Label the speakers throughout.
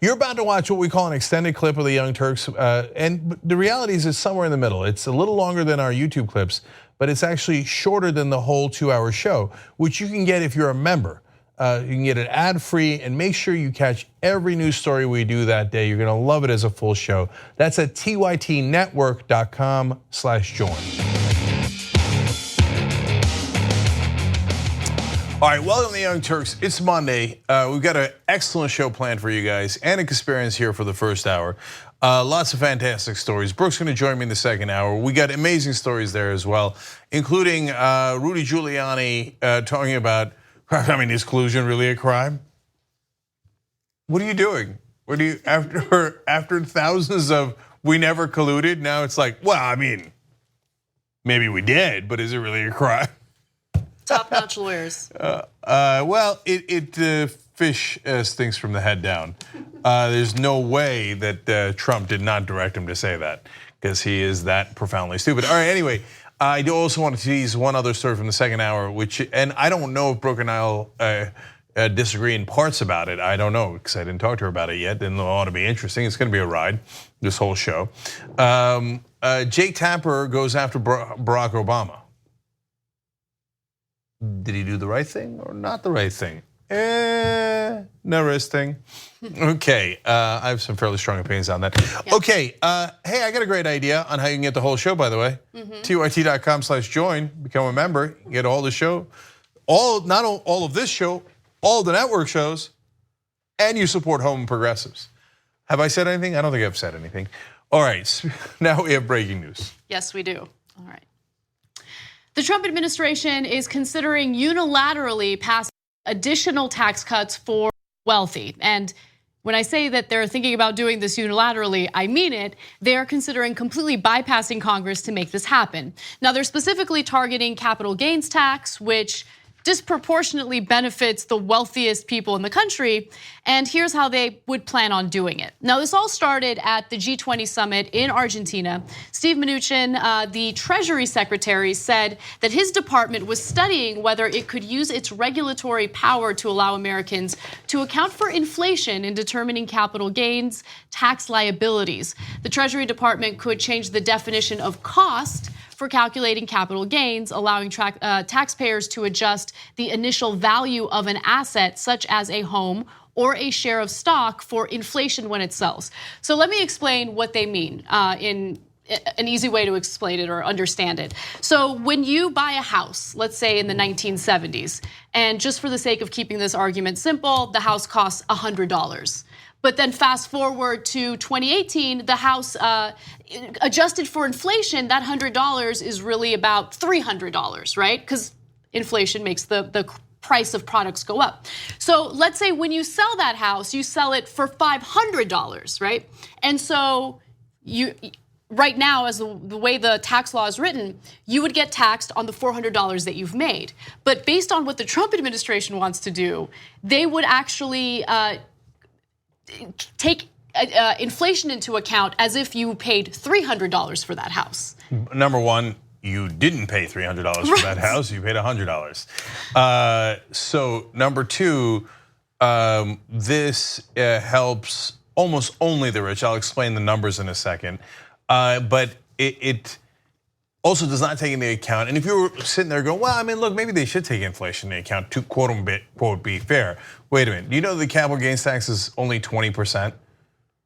Speaker 1: You're about to watch what we call an extended clip of the Young Turks, and the reality is it's somewhere in the middle. It's a little longer than our YouTube clips, but it's actually shorter than the whole 2-hour show, which you can get if you're a member. You can get it ad-free, and make sure you catch every news story we do that day. You're gonna love it as a full show. That's at tytnetwork.com/join. All right, welcome to the Young Turks. It's Monday. We've got an excellent show planned for you guys. Anna Kasparian's here for the first hour. Lots of fantastic stories. Brooke's gonna join me in the second hour. We got amazing stories there as well, including Rudy Giuliani talking about, I mean, is collusion really a crime? What are you doing? What do you, after thousands of we never colluded, now it's like, well, I mean, maybe we did, but is it really a crime?
Speaker 2: Top-notch lawyers.
Speaker 1: Well, fish stinks from the head down. There's no way that Trump did not direct him to say that, because he is that profoundly stupid. All right, anyway, I do also want to tease one other story from the second hour, and I don't know if Brooke and I'll disagree in parts about it. I don't know, because I didn't talk to her about it yet. And it ought to be interesting. It's going to be a ride, this whole show. Jake Tapper goes after Barack Obama. Did he do the right thing or not the right thing? No thing. Okay, I have some fairly strong opinions on that. Yeah. Okay, hey, I got a great idea on how you can get the whole show, by the way. tyt.com/join, become a member, get all the show, not all of this show, all the network shows, and you support home progressives. Have I said anything? I don't think I've said anything. All right, now we have breaking news.
Speaker 2: Yes, we do. All right. The Trump administration is considering unilaterally passing additional tax cuts for wealthy. And when I say that they're thinking about doing this unilaterally, I mean it. They're considering completely bypassing Congress to make this happen. Now, they're specifically targeting capital gains tax, which disproportionately benefits the wealthiest people in the country, and here's how they would plan on doing it. Now, this all started at the G20 summit in Argentina. Steve Mnuchin, the Treasury Secretary, said that his department was studying whether it could use its regulatory power to allow Americans to account for inflation in determining capital gains tax liabilities. The Treasury Department could change the definition of cost for calculating capital gains, allowing taxpayers to adjust the initial value of an asset, such as a home or a share of stock, for inflation when it sells. So let me explain what they mean in an easy way to explain it or understand it. So when you buy a house, let's say in the 1970s, and just for the sake of keeping this argument simple, the house costs $100. But then fast forward to 2018, the house adjusted for inflation, that $100 is really about $300, right? Because inflation makes the price of products go up. So let's say when you sell that house, you sell it for $500, right? And so right now, as the way the tax law is written, you would get taxed on the $400 that you've made. But based on what the Trump administration wants to do, they would actually take inflation into account as if you paid $300 for that house.
Speaker 1: Number one, you didn't pay $300 for that house, you paid $100. So number two, this helps almost only the rich. I'll explain the numbers in a second. But it also does not take into account, and if you were sitting there going, well, I mean, look, maybe they should take inflation into account to quote unquote be fair. Wait a minute, do you know the capital gains tax is only 20%?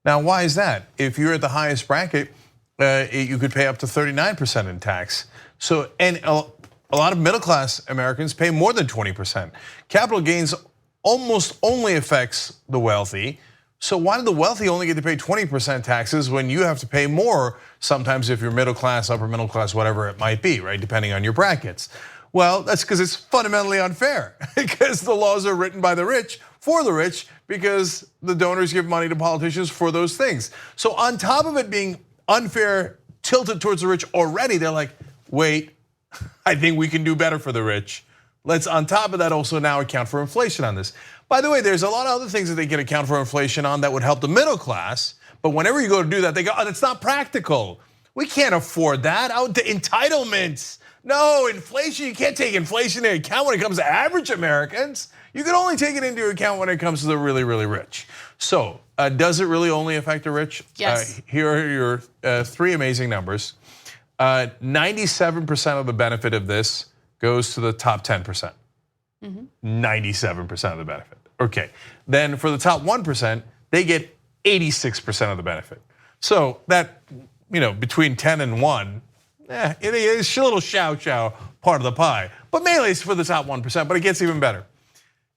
Speaker 1: Now, why is that? If you're at the highest bracket, you could pay up to 39% in tax. So, and a lot of middle class Americans pay more than 20%. Capital gains almost only affects the wealthy. So why do the wealthy only get to pay 20% taxes when you have to pay more sometimes if you're middle class, upper middle class, whatever it might be, right? Depending on your brackets. Well, that's because it's fundamentally unfair, because the laws are written by the rich for the rich, because the donors give money to politicians for those things. So on top of it being unfair, tilted towards the rich already, they're like, wait, I think we can do better for the rich. Let's on top of that also now account for inflation on this. By the way, there's a lot of other things that they can account for inflation on that would help the middle class, but whenever you go to do that, they go, oh, that's not practical. We can't afford that. The entitlements, No, inflation, you can't take inflation into account when it comes to average Americans. You can only take it into account when it comes to the really, really rich. So does it really only affect the rich?
Speaker 2: Yes.
Speaker 1: Here are your 3 amazing numbers. 97% of the benefit of this goes to the top 10%. 97% of the benefit. Okay, then for the top 1%, they get 86% of the benefit. So that, between 10 and 1, it is a little chow part of the pie. But mainly it's for the top 1%, but it gets even better.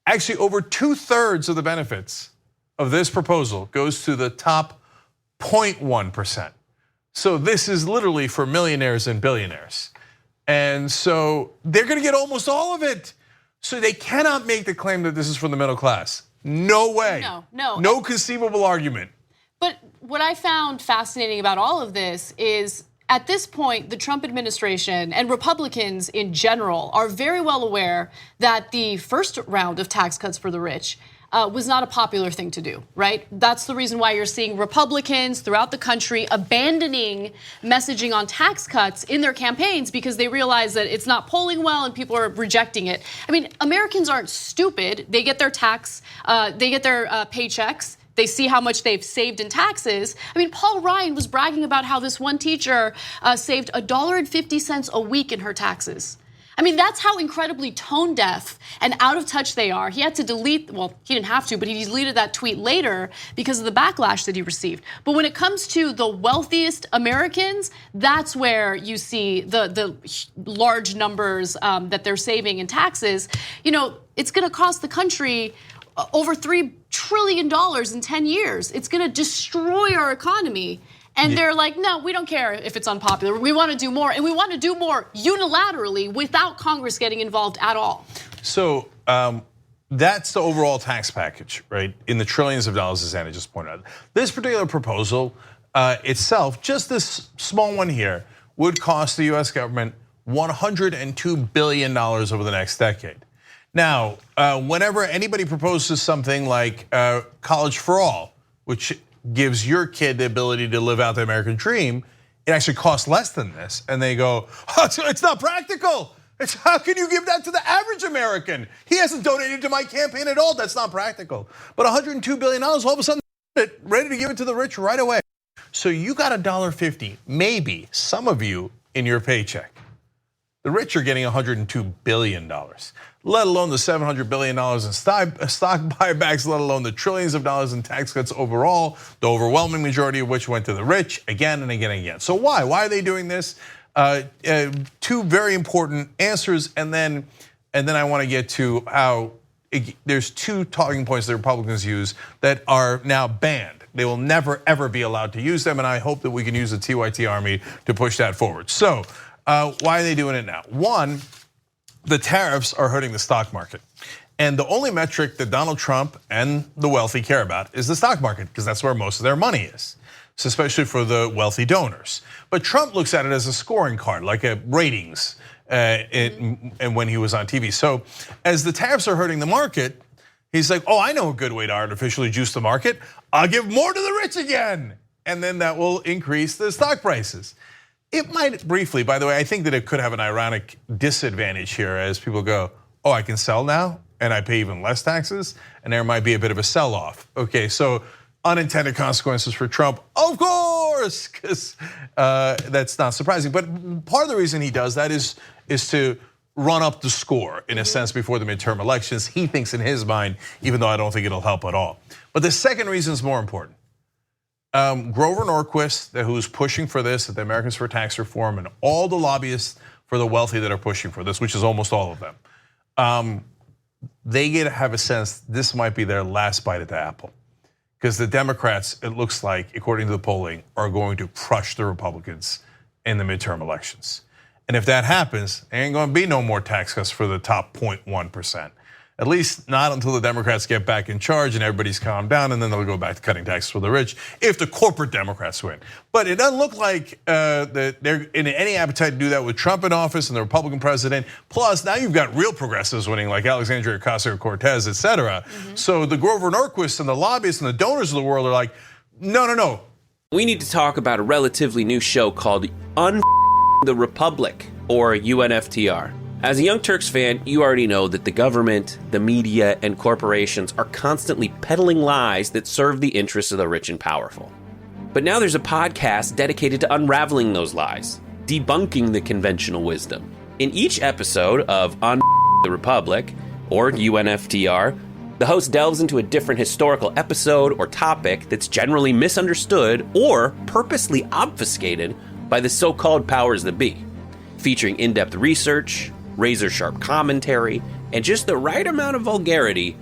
Speaker 1: Actually, over 2/3 of the benefits of this proposal goes to the top 0.1%. So this is literally for millionaires and billionaires. And so they're gonna get almost all of it. So they cannot make the claim that this is for the middle class. No way. No conceivable argument.
Speaker 2: But what I found fascinating about all of this is at this point, the Trump administration and Republicans in general are very well aware that the first round of tax cuts for the rich was not a popular thing to do, right? That's the reason why you're seeing Republicans throughout the country abandoning messaging on tax cuts in their campaigns because they realize that it's not polling well and people are rejecting it. I mean, Americans aren't stupid. They get their paychecks. They see how much they've saved in taxes. I mean, Paul Ryan was bragging about how this one teacher saved $1.50 a week in her taxes. I mean, that's how incredibly tone deaf and out of touch they are. He had to delete, well, he didn't have to, but he deleted that tweet later because of the backlash that he received. But when it comes to the wealthiest Americans, that's where you see the large numbers that they're saving in taxes. It's gonna cost the country over $3 trillion in 10 years. It's gonna destroy our economy. And they're like, no, we don't care if it's unpopular. We want to do more, and we want to do more unilaterally without Congress getting involved at all.
Speaker 1: So that's the overall tax package, right? In the trillions of dollars, as Anna just pointed out. This particular proposal itself, just this small one here, would cost the US government $102 billion over the next decade. Now, whenever anybody proposes something like college for all, which gives your kid the ability to live out the American dream, it actually costs less than this. And they go, oh, it's not practical. How can you give that to the average American? He hasn't donated to my campaign at all. That's not practical. But $102 billion, all of a sudden, ready to give it to the rich right away. So you got $1.50, maybe some of you in your paycheck. The rich are getting $102 billion, let alone the $700 billion in stock buybacks, let alone the trillions of dollars in tax cuts overall, the overwhelming majority of which went to the rich again and again and again. So why? Why are they doing this? 2 very important answers, and then I want to get to how there's 2 talking points that Republicans use that are now banned. They will never, ever be allowed to use them, and I hope that we can use the TYT Army to push that forward. So why are they doing it now? One, the tariffs are hurting the stock market. And the only metric that Donald Trump and the wealthy care about is the stock market, because that's where most of their money is. So especially for the wealthy donors. But Trump looks at it as a scoring card, like a ratings, and when he was on TV. So as the tariffs are hurting the market, he's like, oh, I know a good way to artificially juice the market. I'll give more to the rich again. And then that will increase the stock prices. It might briefly, by the way, I think that it could have an ironic disadvantage here as people go, oh, I can sell now and I pay even less taxes, and there might be a bit of a sell-off. Okay, so unintended consequences for Trump, of course, because that's not surprising. But part of the reason he does that is to run up the score, in a sense, before the midterm elections. He thinks in his mind, even though I don't think it'll help at all. But the second reason is more important. Grover Norquist, who's pushing for this at the Americans for Tax Reform, and all the lobbyists for the wealthy that are pushing for this, which is almost all of them, they get to have a sense this might be their last bite at the apple. Because the Democrats, it looks like, according to the polling, are going to crush the Republicans in the midterm elections. And if that happens, there ain't gonna be no more tax cuts for the top 0.1%. At least not until the Democrats get back in charge and everybody's calmed down, and then they'll go back to cutting taxes for the rich if the corporate Democrats win. But it doesn't look like they're in any appetite to do that with Trump in office and the Republican president. Plus, now you've got real progressives winning like Alexandria Ocasio-Cortez, et cetera. So the Grover Norquist and the lobbyists and the donors of the world are like, no.
Speaker 3: We need to talk about a relatively new show called the Republic. or UNFTR? As a Young Turks fan, you already know that the government, the media, and corporations are constantly peddling lies that serve the interests of the rich and powerful. But now there's a podcast dedicated to unraveling those lies, debunking the conventional wisdom. In each episode of On the Republic, or UNFTR, the host delves into a different historical episode or topic that's generally misunderstood or purposely obfuscated by the so-called powers that be, featuring in-depth research, razor-sharp commentary, and just the right amount of vulgarity.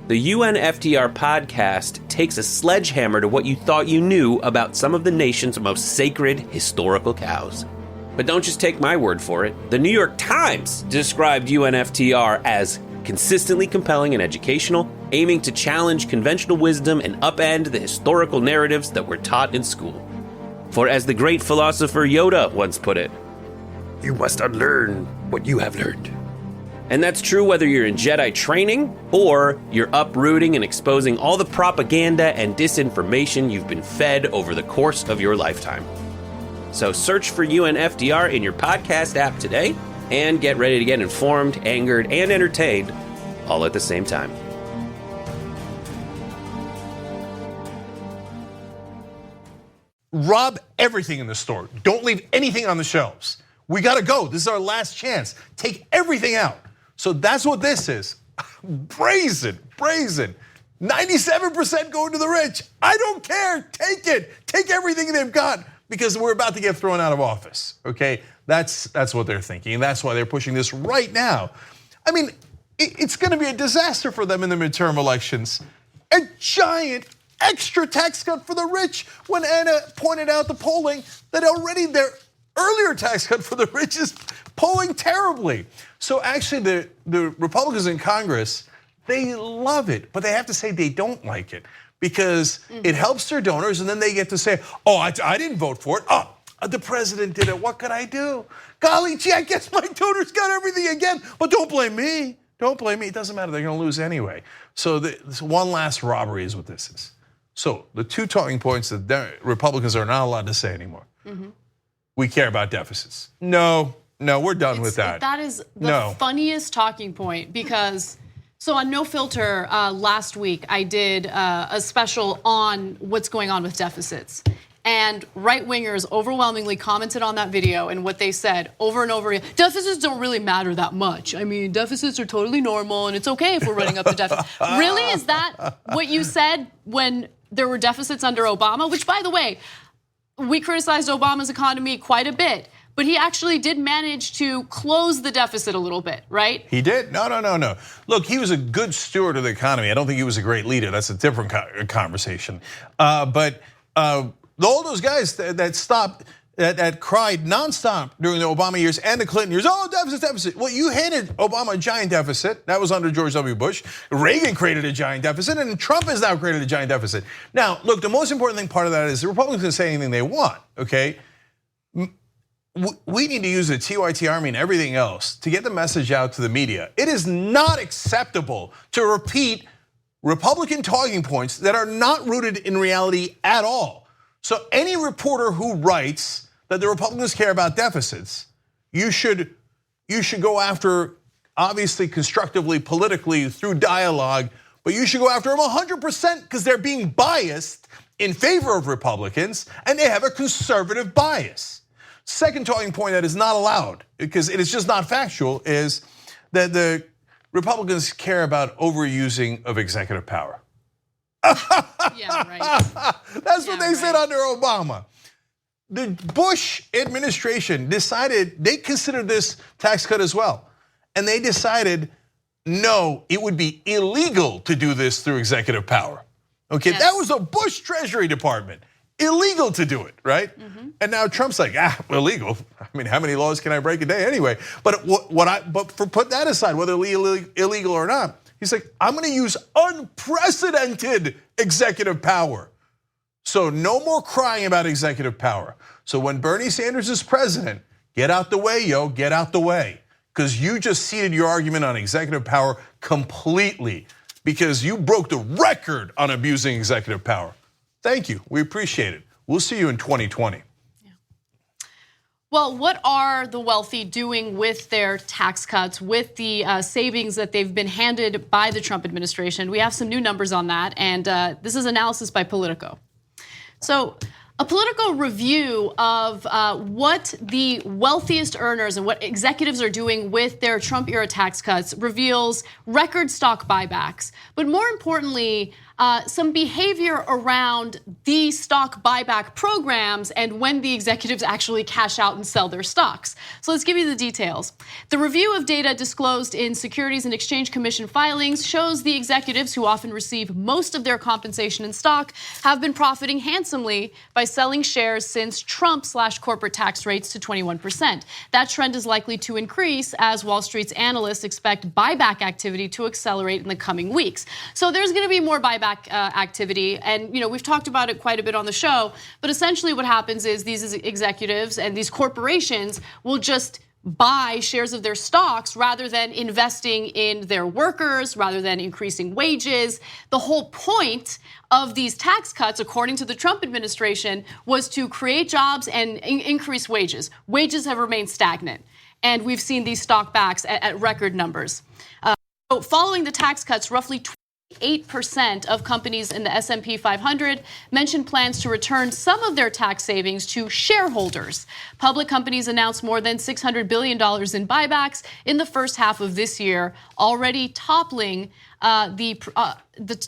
Speaker 3: The UNFTR podcast takes a sledgehammer to what you thought you knew about some of the nation's most sacred historical cows. But don't just take my word for it. The New York Times described UNFTR as consistently compelling and educational, aiming to challenge conventional wisdom and upend the historical narratives that were taught in school. For as the great philosopher Yoda once put it, "You must unlearn what you have learned." And that's true whether you're in Jedi training or you're uprooting and exposing all the propaganda and disinformation you've been fed over the course of your lifetime. So search for UNFTR in your podcast app today and get ready to get informed, angered, and entertained all at the same time.
Speaker 1: Rob everything in the store. Don't leave anything on the shelves. We gotta go. This is our last chance. Take everything out. So that's what this is. Brazen. 97% going to the rich. I don't care. Take it. Take everything they've got because we're about to get thrown out of office. Okay, that's what they're thinking, and that's why they're pushing this right now. I mean, it's going to be a disaster for them in the midterm elections. A giant extra tax cut for the rich. When Anna pointed out the polling that already their earlier tax cut for the rich is polling terribly. So actually the Republicans in Congress, they love it, but they have to say they don't like it because it helps their donors and then they get to say, oh, I didn't vote for it. Oh, the president did it, what could I do? Golly gee, I guess my donors got everything again, but don't blame me. Don't blame me, it doesn't matter, they're gonna lose anyway. So this one last robbery is what this is. So the two talking points that Republicans are not allowed to say anymore. We care about deficits. No, we're done with that.
Speaker 2: That is the funniest talking point because, so on No Filter last week, I did a special on what's going on with deficits. And right-wingers overwhelmingly commented on that video and what they said over and over again, deficits don't really matter that much. I mean, deficits are totally normal and it's okay if we're running up the deficit. Really, is that what you said when there were deficits under Obama? Which, by the way, we criticized Obama's economy quite a bit, but he actually did manage to close the deficit a little bit, right?
Speaker 1: He did? No. Look, he was a good steward of the economy. I don't think he was a great leader. That's a different conversation. But all those guys that cried nonstop during the Obama years and the Clinton years, oh, deficit. Well, you handed Obama a giant deficit. That was under George W. Bush. Reagan created a giant deficit, and Trump has now created a giant deficit. Now, look, the most important thing part of that is the Republicans can say anything they want, okay? We need to use the TYT Army and everything else to get the message out to the media. It is not acceptable to repeat Republican talking points that are not rooted in reality at all. So any reporter who writes that the Republicans care about deficits, you should go after, obviously constructively, politically, through dialogue, but you should go after them 100% because they're being biased in favor of Republicans and they have a conservative bias. Second talking point that is not allowed, because it is just not factual, is that the Republicans care about overusing of executive power.
Speaker 2: Yeah, right.
Speaker 1: That's what they said under Obama. The Bush administration decided, they considered this tax cut as well. And they decided, no, it would be illegal to do this through executive power. Okay, yes. That was a Bush Treasury Department. Illegal to do it, right? And now Trump's like, illegal. I mean, how many laws can I break a day anyway? But put that aside, whether illegal or not, he's like, I'm gonna use unprecedented executive power. So no more crying about executive power. So when Bernie Sanders is president, get out the way, get out the way. Because you just ceded your argument on executive power completely because you broke the record on abusing executive power. Thank you, we appreciate it. We'll see you in 2020.
Speaker 2: Well, what are the wealthy doing with their tax cuts, with the savings that they've been handed by the Trump administration? We have some new numbers on that, and this is analysis by Politico. So a Politico review of what the wealthiest earners and what executives are doing with their Trump-era tax cuts reveals record stock buybacks, but more importantly, some behavior around the stock buyback programs and when the executives actually cash out and sell their stocks. So let's give you the details. The review of data disclosed in Securities and Exchange Commission filings shows the executives, who often receive most of their compensation in stock, have been profiting handsomely by selling shares since Trump slashed corporate tax rates to 21%. That trend is likely to increase as Wall Street's analysts expect buyback activity to accelerate in the coming weeks. So there's going to be more buyback activity, and we've talked about it quite a bit on the show, but essentially what happens is these executives and these corporations will just buy shares of their stocks rather than investing in their workers, rather than increasing wages. The whole point of these tax cuts, according to the Trump administration, was to create jobs and increase wages. Wages have remained stagnant, and we've seen these stock backs at record numbers. So following the tax cuts, roughly 8% of companies in the S&P 500 mentioned plans to return some of their tax savings to shareholders. Public companies announced more than $600 billion in buybacks in the first half of this year, already toppling the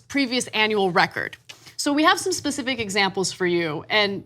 Speaker 2: previous annual record. So we have some specific examples for you, and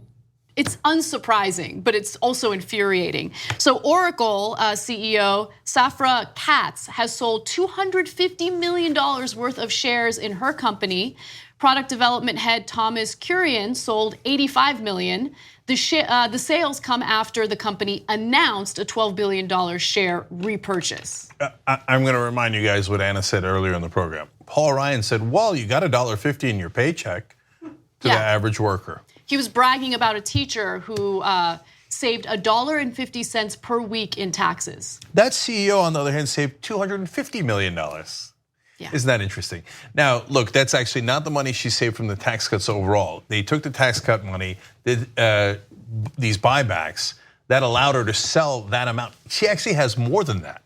Speaker 2: it's unsurprising, but it's also infuriating. So Oracle CEO Safra Catz has sold $250 million worth of shares in her company. Product development head Thomas Kurian sold $85 million. The sales come after the company announced a $12 billion share repurchase.
Speaker 1: I'm going to remind you guys what Anna said earlier in the program. Paul Ryan said, well, you got $1.50 in your paycheck to the average worker.
Speaker 2: He was bragging about a teacher who saved $1.50 per week in taxes.
Speaker 1: That CEO, on the other hand, saved $250 million. Yeah. Isn't that interesting? Now, look, that's actually not the money she saved from the tax cuts overall. They took the tax cut money, did these buybacks, that allowed her to sell that amount. She actually has more than that.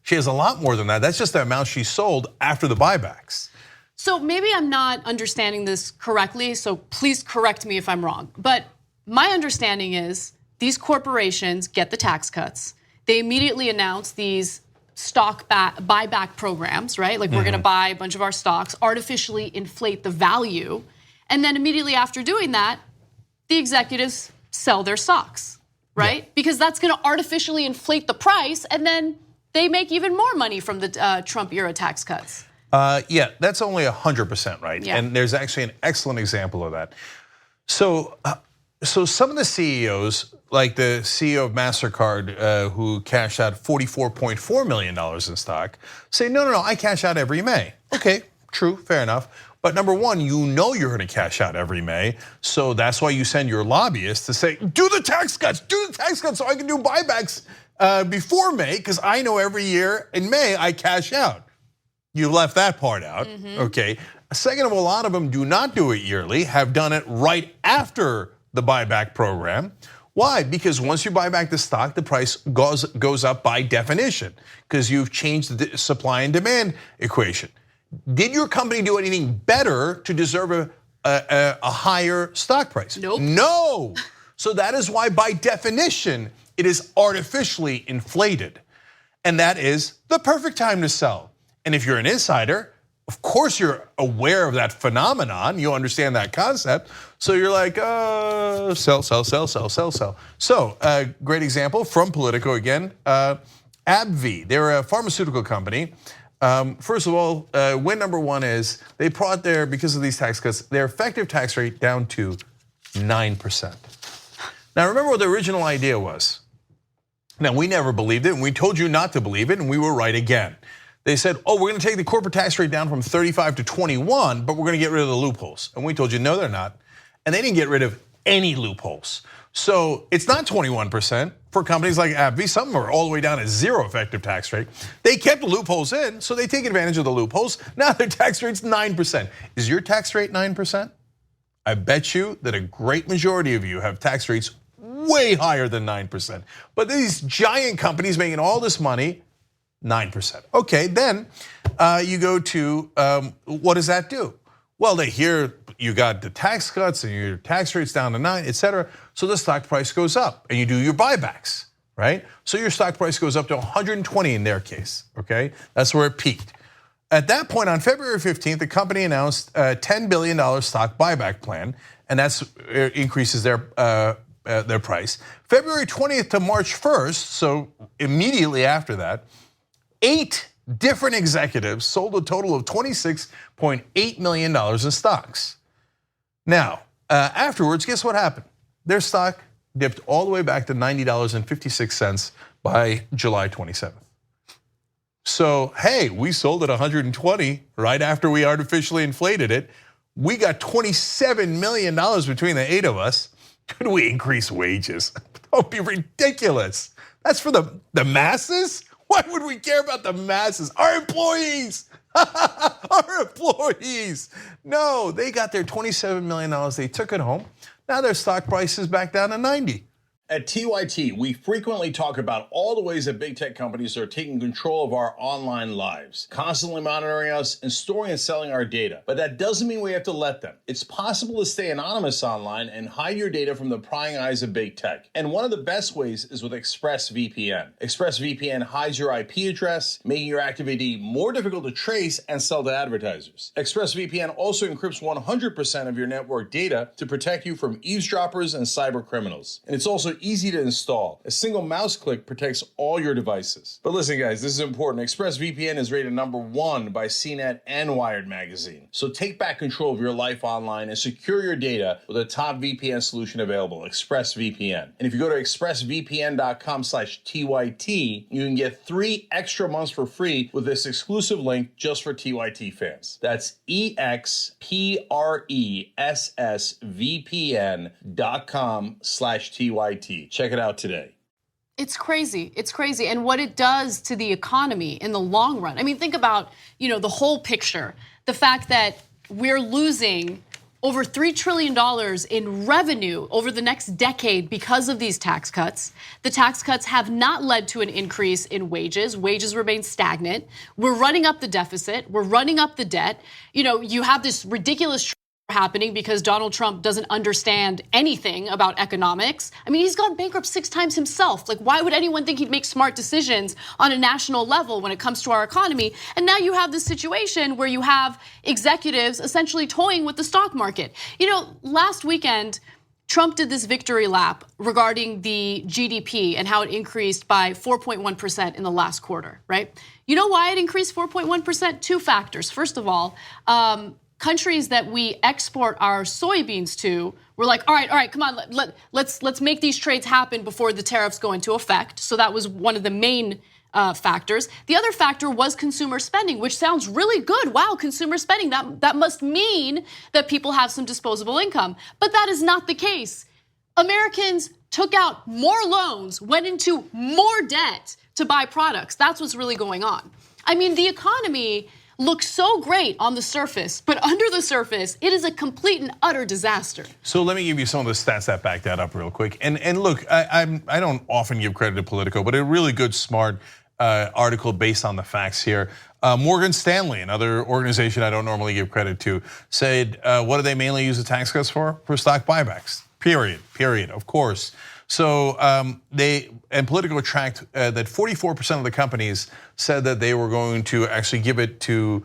Speaker 1: She has a lot more than that. That's just the amount she sold after the buybacks.
Speaker 2: So maybe I'm not understanding this correctly, so please correct me if I'm wrong. But my understanding is these corporations get the tax cuts. They immediately announce these stock buyback programs, right? Like we're gonna buy a bunch of our stocks, artificially inflate the value. And then immediately after doing that, the executives sell their stocks, right? Yeah. Because that's gonna artificially inflate the price, and then they make even more money from the Trump era tax cuts.
Speaker 1: Yeah, that's only 100% right, and there's actually an excellent example of that. So some of the CEOs, like the CEO of MasterCard, who cashed out $44.4 million in stock, say, no, I cash out every May. Okay, true, fair enough. But number one, you're going to cash out every May, so that's why you send your lobbyists to say, do the tax cuts so I can do buybacks before May, because I know every year in May I cash out. You left that part out, okay? Second of all, a lot of them do not do it yearly, have done it right after the buyback program. Why? Because once you buy back the stock, the price goes up by definition, because you've changed the supply and demand equation. Did your company do anything better to deserve a higher stock price?
Speaker 2: Nope.
Speaker 1: No. So that is why, by definition, it is artificially inflated. And that is the perfect time to sell. And if you're an insider, of course you're aware of that phenomenon. You understand that concept. So you're like, sell. So great example from Politico again. AbbVie, they're a pharmaceutical company. First of all, win number one is they brought because of these tax cuts, their effective tax rate down to 9%. Now remember what the original idea was. Now we never believed it, and we told you not to believe it, and we were right again. They said, we're going to take the corporate tax rate down from 35 to 21, but we're going to get rid of the loopholes. And we told you, no, they're not. And they didn't get rid of any loopholes. So it's not 21% for companies like AbbVie. Some are all the way down to 0 effective tax rate. They kept the loopholes in, so they take advantage of the loopholes. Now their tax rate's 9%. Is your tax rate 9%? I bet you that a great majority of you have tax rates way higher than 9%. But these giant companies making all this money, 9%. Okay, then you go to what does that do? Well, they hear you got the tax cuts and your tax rates down to 9, et cetera. So the stock price goes up and you do your buybacks, right? So your stock price goes up to 120 in their case, okay? That's where it peaked. At that point, on February 15th, the company announced a $10 billion stock buyback plan, and that increases their price. February 20th to March 1st, so immediately after that, 8 different executives sold a total of $26.8 million in stocks. Now, afterwards, guess what happened? Their stock dipped all the way back to $90.56 by July 27th. So, hey, we sold at 120 right after we artificially inflated it. We got $27 million between the 8 of us. Could we increase wages? Don't be ridiculous. That's for the masses? Why would we care about the masses? Our employees, our employees. No, they got their $27 million, they took it home. Now their stock price is back down to 90.
Speaker 4: At TYT, we frequently talk about all the ways that big tech companies are taking control of our online lives, constantly monitoring us and storing and selling our data. But that doesn't mean we have to let them. It's possible to stay anonymous online and hide your data from the prying eyes of big tech. And one of the best ways is with ExpressVPN. ExpressVPN hides your IP address, making your active ID more difficult to trace and sell to advertisers. ExpressVPN also encrypts 100% of your network data to protect you from eavesdroppers and cyber criminals. And it's also easy to install. A single mouse click protects all your devices. But listen, guys, this is important. ExpressVPN is rated #1 by CNET and Wired magazine. So take back control of your life online and secure your data with a top VPN solution available, ExpressVPN. And if you go to expressvpn.com/TYT, you can get 3 extra months for free with this exclusive link just for TYT fans. That's expressvpn.com/TYT. Check it out today.
Speaker 2: It's crazy. It's crazy. And what it does to the economy in the long run. I mean, think about, the whole picture. The fact that we're losing over $3 trillion in revenue over the next decade because of these tax cuts. The tax cuts have not led to an increase in wages. Wages remain stagnant. We're running up the deficit. We're running up the debt. You have this ridiculous happening because Donald Trump doesn't understand anything about economics. I mean, he's gone bankrupt 6 times himself. Like, why would anyone think he'd make smart decisions on a national level when it comes to our economy? And now you have this situation where you have executives essentially toying with the stock market. Last weekend, Trump did this victory lap regarding the GDP and how it increased by 4.1% in the last quarter, right? You know why it increased 4.1%? 2 factors. First of all, countries that we export our soybeans to, we're like, all right, come on, let's make these trades happen before the tariffs go into effect. So that was one of the main factors. The other factor was consumer spending, which sounds really good. Wow, consumer spending, that must mean that people have some disposable income. But that is not the case. Americans took out more loans, went into more debt to buy products. That's what's really going on. I mean, the economy looks so great on the surface, but under the surface, it is a complete and utter disaster.
Speaker 1: So let me give you some of the stats that back that up real quick. And look, I don't often give credit to Politico, but a really good, smart article based on the facts here. Morgan Stanley, another organization I don't normally give credit to, said, what do they mainly use the tax cuts for? For stock buybacks, period, of course. So Politico tracked that 44% of the companies said that they were going to actually give it to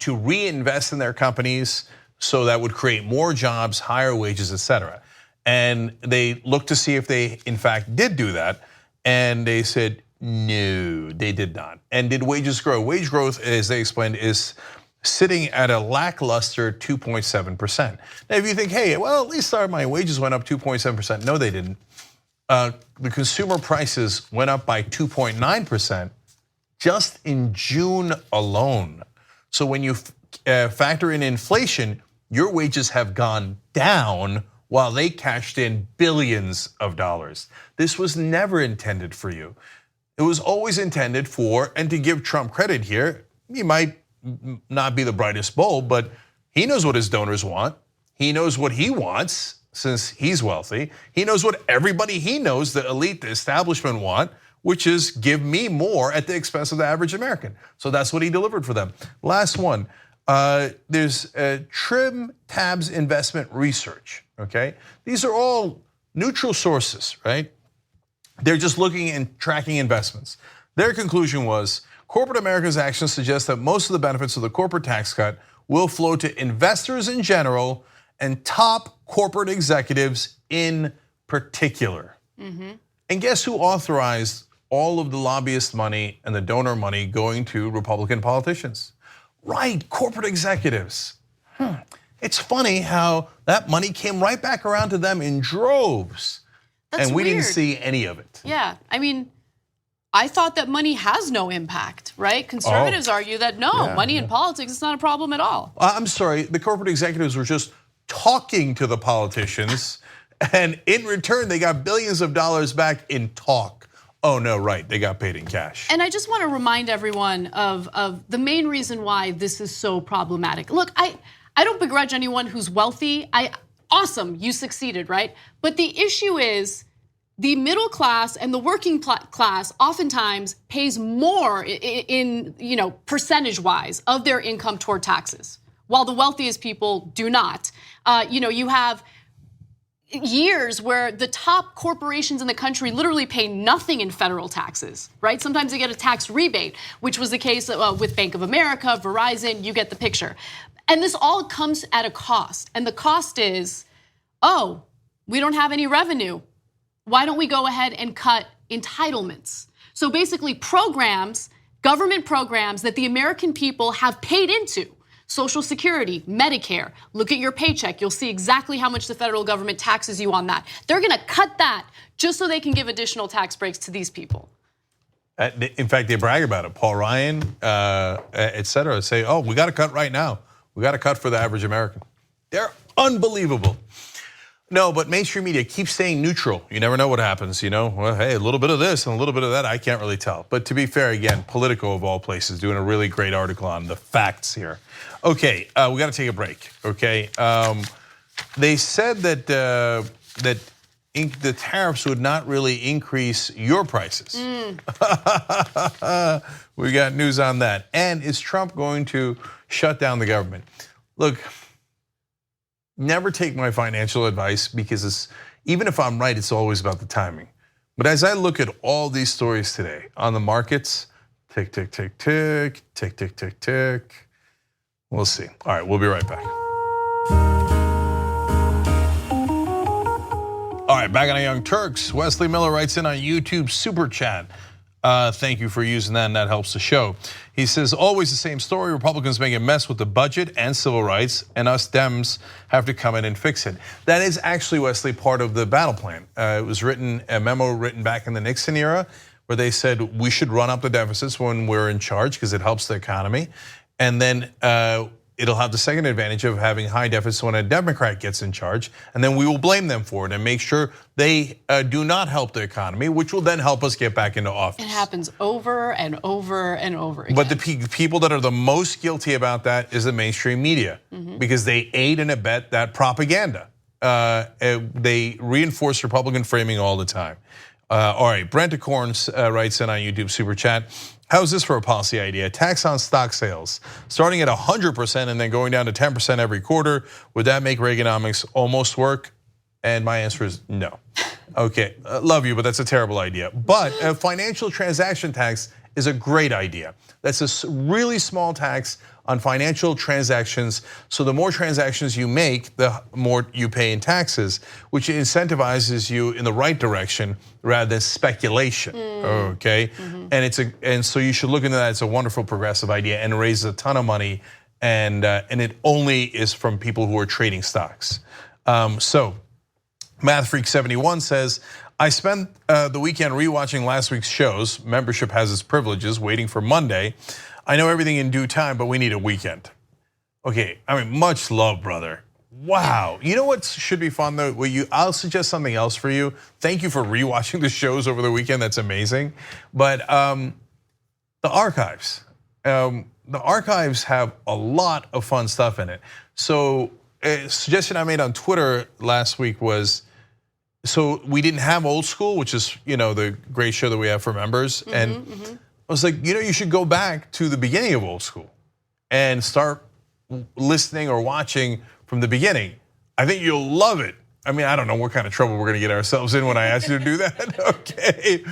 Speaker 1: reinvest in their companies, so that would create more jobs, higher wages, et cetera. And they looked to see if they in fact did do that, and they said no, they did not. And did wages grow? Wage growth, as they explained, is sitting at a lackluster 2.7%. Now, if you think, hey, well, at least my wages went up 2.7%. No, they didn't. The consumer prices went up by 2.9% just in June alone. So when you factor in inflation, your wages have gone down while they cashed in billions of dollars. This was never intended for you. It was always intended for, and to give Trump credit here, he might not be the brightest bulb, but he knows what his donors want. He knows what he wants, since he's wealthy. He knows what everybody he knows, the elite, the establishment want, which is give me more at the expense of the average American. So that's what he delivered for them. Last one, there's Trim Tabs Investment Research, okay? These are all neutral sources, right? They're just looking and tracking investments. Their conclusion was, corporate America's actions suggest that most of the benefits of the corporate tax cut will flow to investors in general and top corporate executives in particular. And guess who authorized all of the lobbyist money and the donor money going to Republican politicians? Right, corporate executives. It's funny how that money came right back around to them in droves.
Speaker 2: That's
Speaker 1: and we
Speaker 2: weird.
Speaker 1: didn't see any of it.
Speaker 2: Yeah, I mean, I thought that money has no impact, right? Conservatives argue that no, money in politics is not a problem at all.
Speaker 1: I'm sorry, the corporate executives were just talking to the politicians, and in return, they got billions of dollars back in talk. Oh no, right, they got paid in cash.
Speaker 2: And I just want to remind everyone of the main reason why this is so problematic. Look, I don't begrudge anyone who's wealthy. Awesome, you succeeded, right? But the issue is the middle class and the working class oftentimes pays more in percentage-wise of their income toward taxes, while the wealthiest people do not. You have years where the top corporations in the country literally pay nothing in federal taxes, right? Sometimes they get a tax rebate, which was the case with Bank of America, Verizon, you get the picture. And this all comes at a cost. And the cost is, oh, we don't have any revenue. Why don't we go ahead and cut entitlements? So basically programs, government programs that the American people have paid into, Social Security, Medicare, look at your paycheck. You'll see exactly how much the federal government taxes you on that. They're gonna cut that just so they can give additional tax breaks to these people.
Speaker 1: In fact, they brag about it. Paul Ryan, et cetera, say, oh, we got to cut right now. We got to cut for the average American. They're unbelievable. No, but mainstream media keeps staying neutral. You never know what happens, Well, hey, a little bit of this and a little bit of that, I can't really tell. But to be fair, again, Politico of all places doing a really great article on the facts here. Okay, we got to take a break, okay? They said that the tariffs would not really increase your prices. We got news on that. And is Trump going to shut down the government? Look, never take my financial advice because even if I'm right, it's always about the timing. But as I look at all these stories today on the markets, tick, tick, tick, tick, tick, tick, tick, tick. We'll see. All right, we'll be right back. All right, back on the Young Turks. Wesley Miller writes in on YouTube Super Chat. Thank you for using that, and that helps the show. He says, always the same story. Republicans make a mess with the budget and civil rights, and us Dems have to come in and fix it. That is actually, Wesley, part of the battle plan. It was a memo written back in the Nixon era, where they said we should run up the deficits when we're in charge because it helps the economy. And then it'll have the second advantage of having high deficits when a Democrat gets in charge, and then we will blame them for it and make sure they do not help the economy, which will then help us get back into office.
Speaker 2: It happens over and over and over again.
Speaker 1: But the people that are the most guilty about that is the mainstream media, because they aid and abet that propaganda. They reinforce Republican framing all the time. All right, Brent Acorns writes in on YouTube Super Chat. How's this for a policy idea? Tax on stock sales, starting at 100% and then going down to 10% every quarter. Would that make Reaganomics almost work? And my answer is no. Okay, love you, but that's a terrible idea. But a financial transaction tax is a great idea. That's a really small tax on financial transactions. So the more transactions you make, the more you pay in taxes, which incentivizes you in the right direction rather than speculation. Okay, and so you should look into that. It's a wonderful progressive idea and raises a ton of money, and it only is from people who are trading stocks. So Math Freak 71 says, I spent the weekend rewatching last week's shows. Membership has its privileges, waiting for Monday. I know everything in due time, but we need a weekend. Okay, I mean, much love, brother. Wow, you know what should be fun though? I'll suggest something else for you. Thank you for rewatching the shows over the weekend, that's amazing. But the archives have a lot of fun stuff in it. So a suggestion I made on Twitter last week was, so we didn't have Old School, which is the great show that we have for members, and I was like, you should go back to the beginning of Old School and start listening or watching from the beginning. I think you'll love it. I mean, I don't know what kind of trouble we're gonna get ourselves in when I ask you to do that, okay?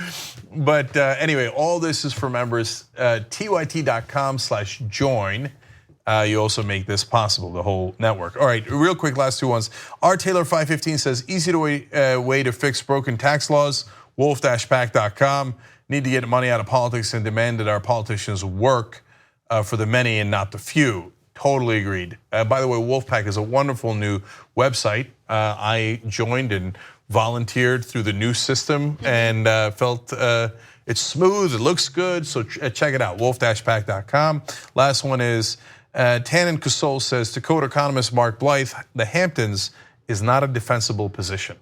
Speaker 1: But anyway, all this is for members, tyt.com/join. You also make this possible, the whole network. All right, real quick, last two ones. R. Taylor 515 says, easy way to fix broken tax laws, wolf-pac.com. Need to get money out of politics and demand that our politicians work for the many and not the few. Totally agreed. By the way, Wolfpack is a wonderful new website. I joined and volunteered through the new system and felt it's smooth, it looks good, so check it out, wolf-pac.com. Last one is Tannen Casol says, to quote economist Mark Blythe, the Hamptons is not a defensible position.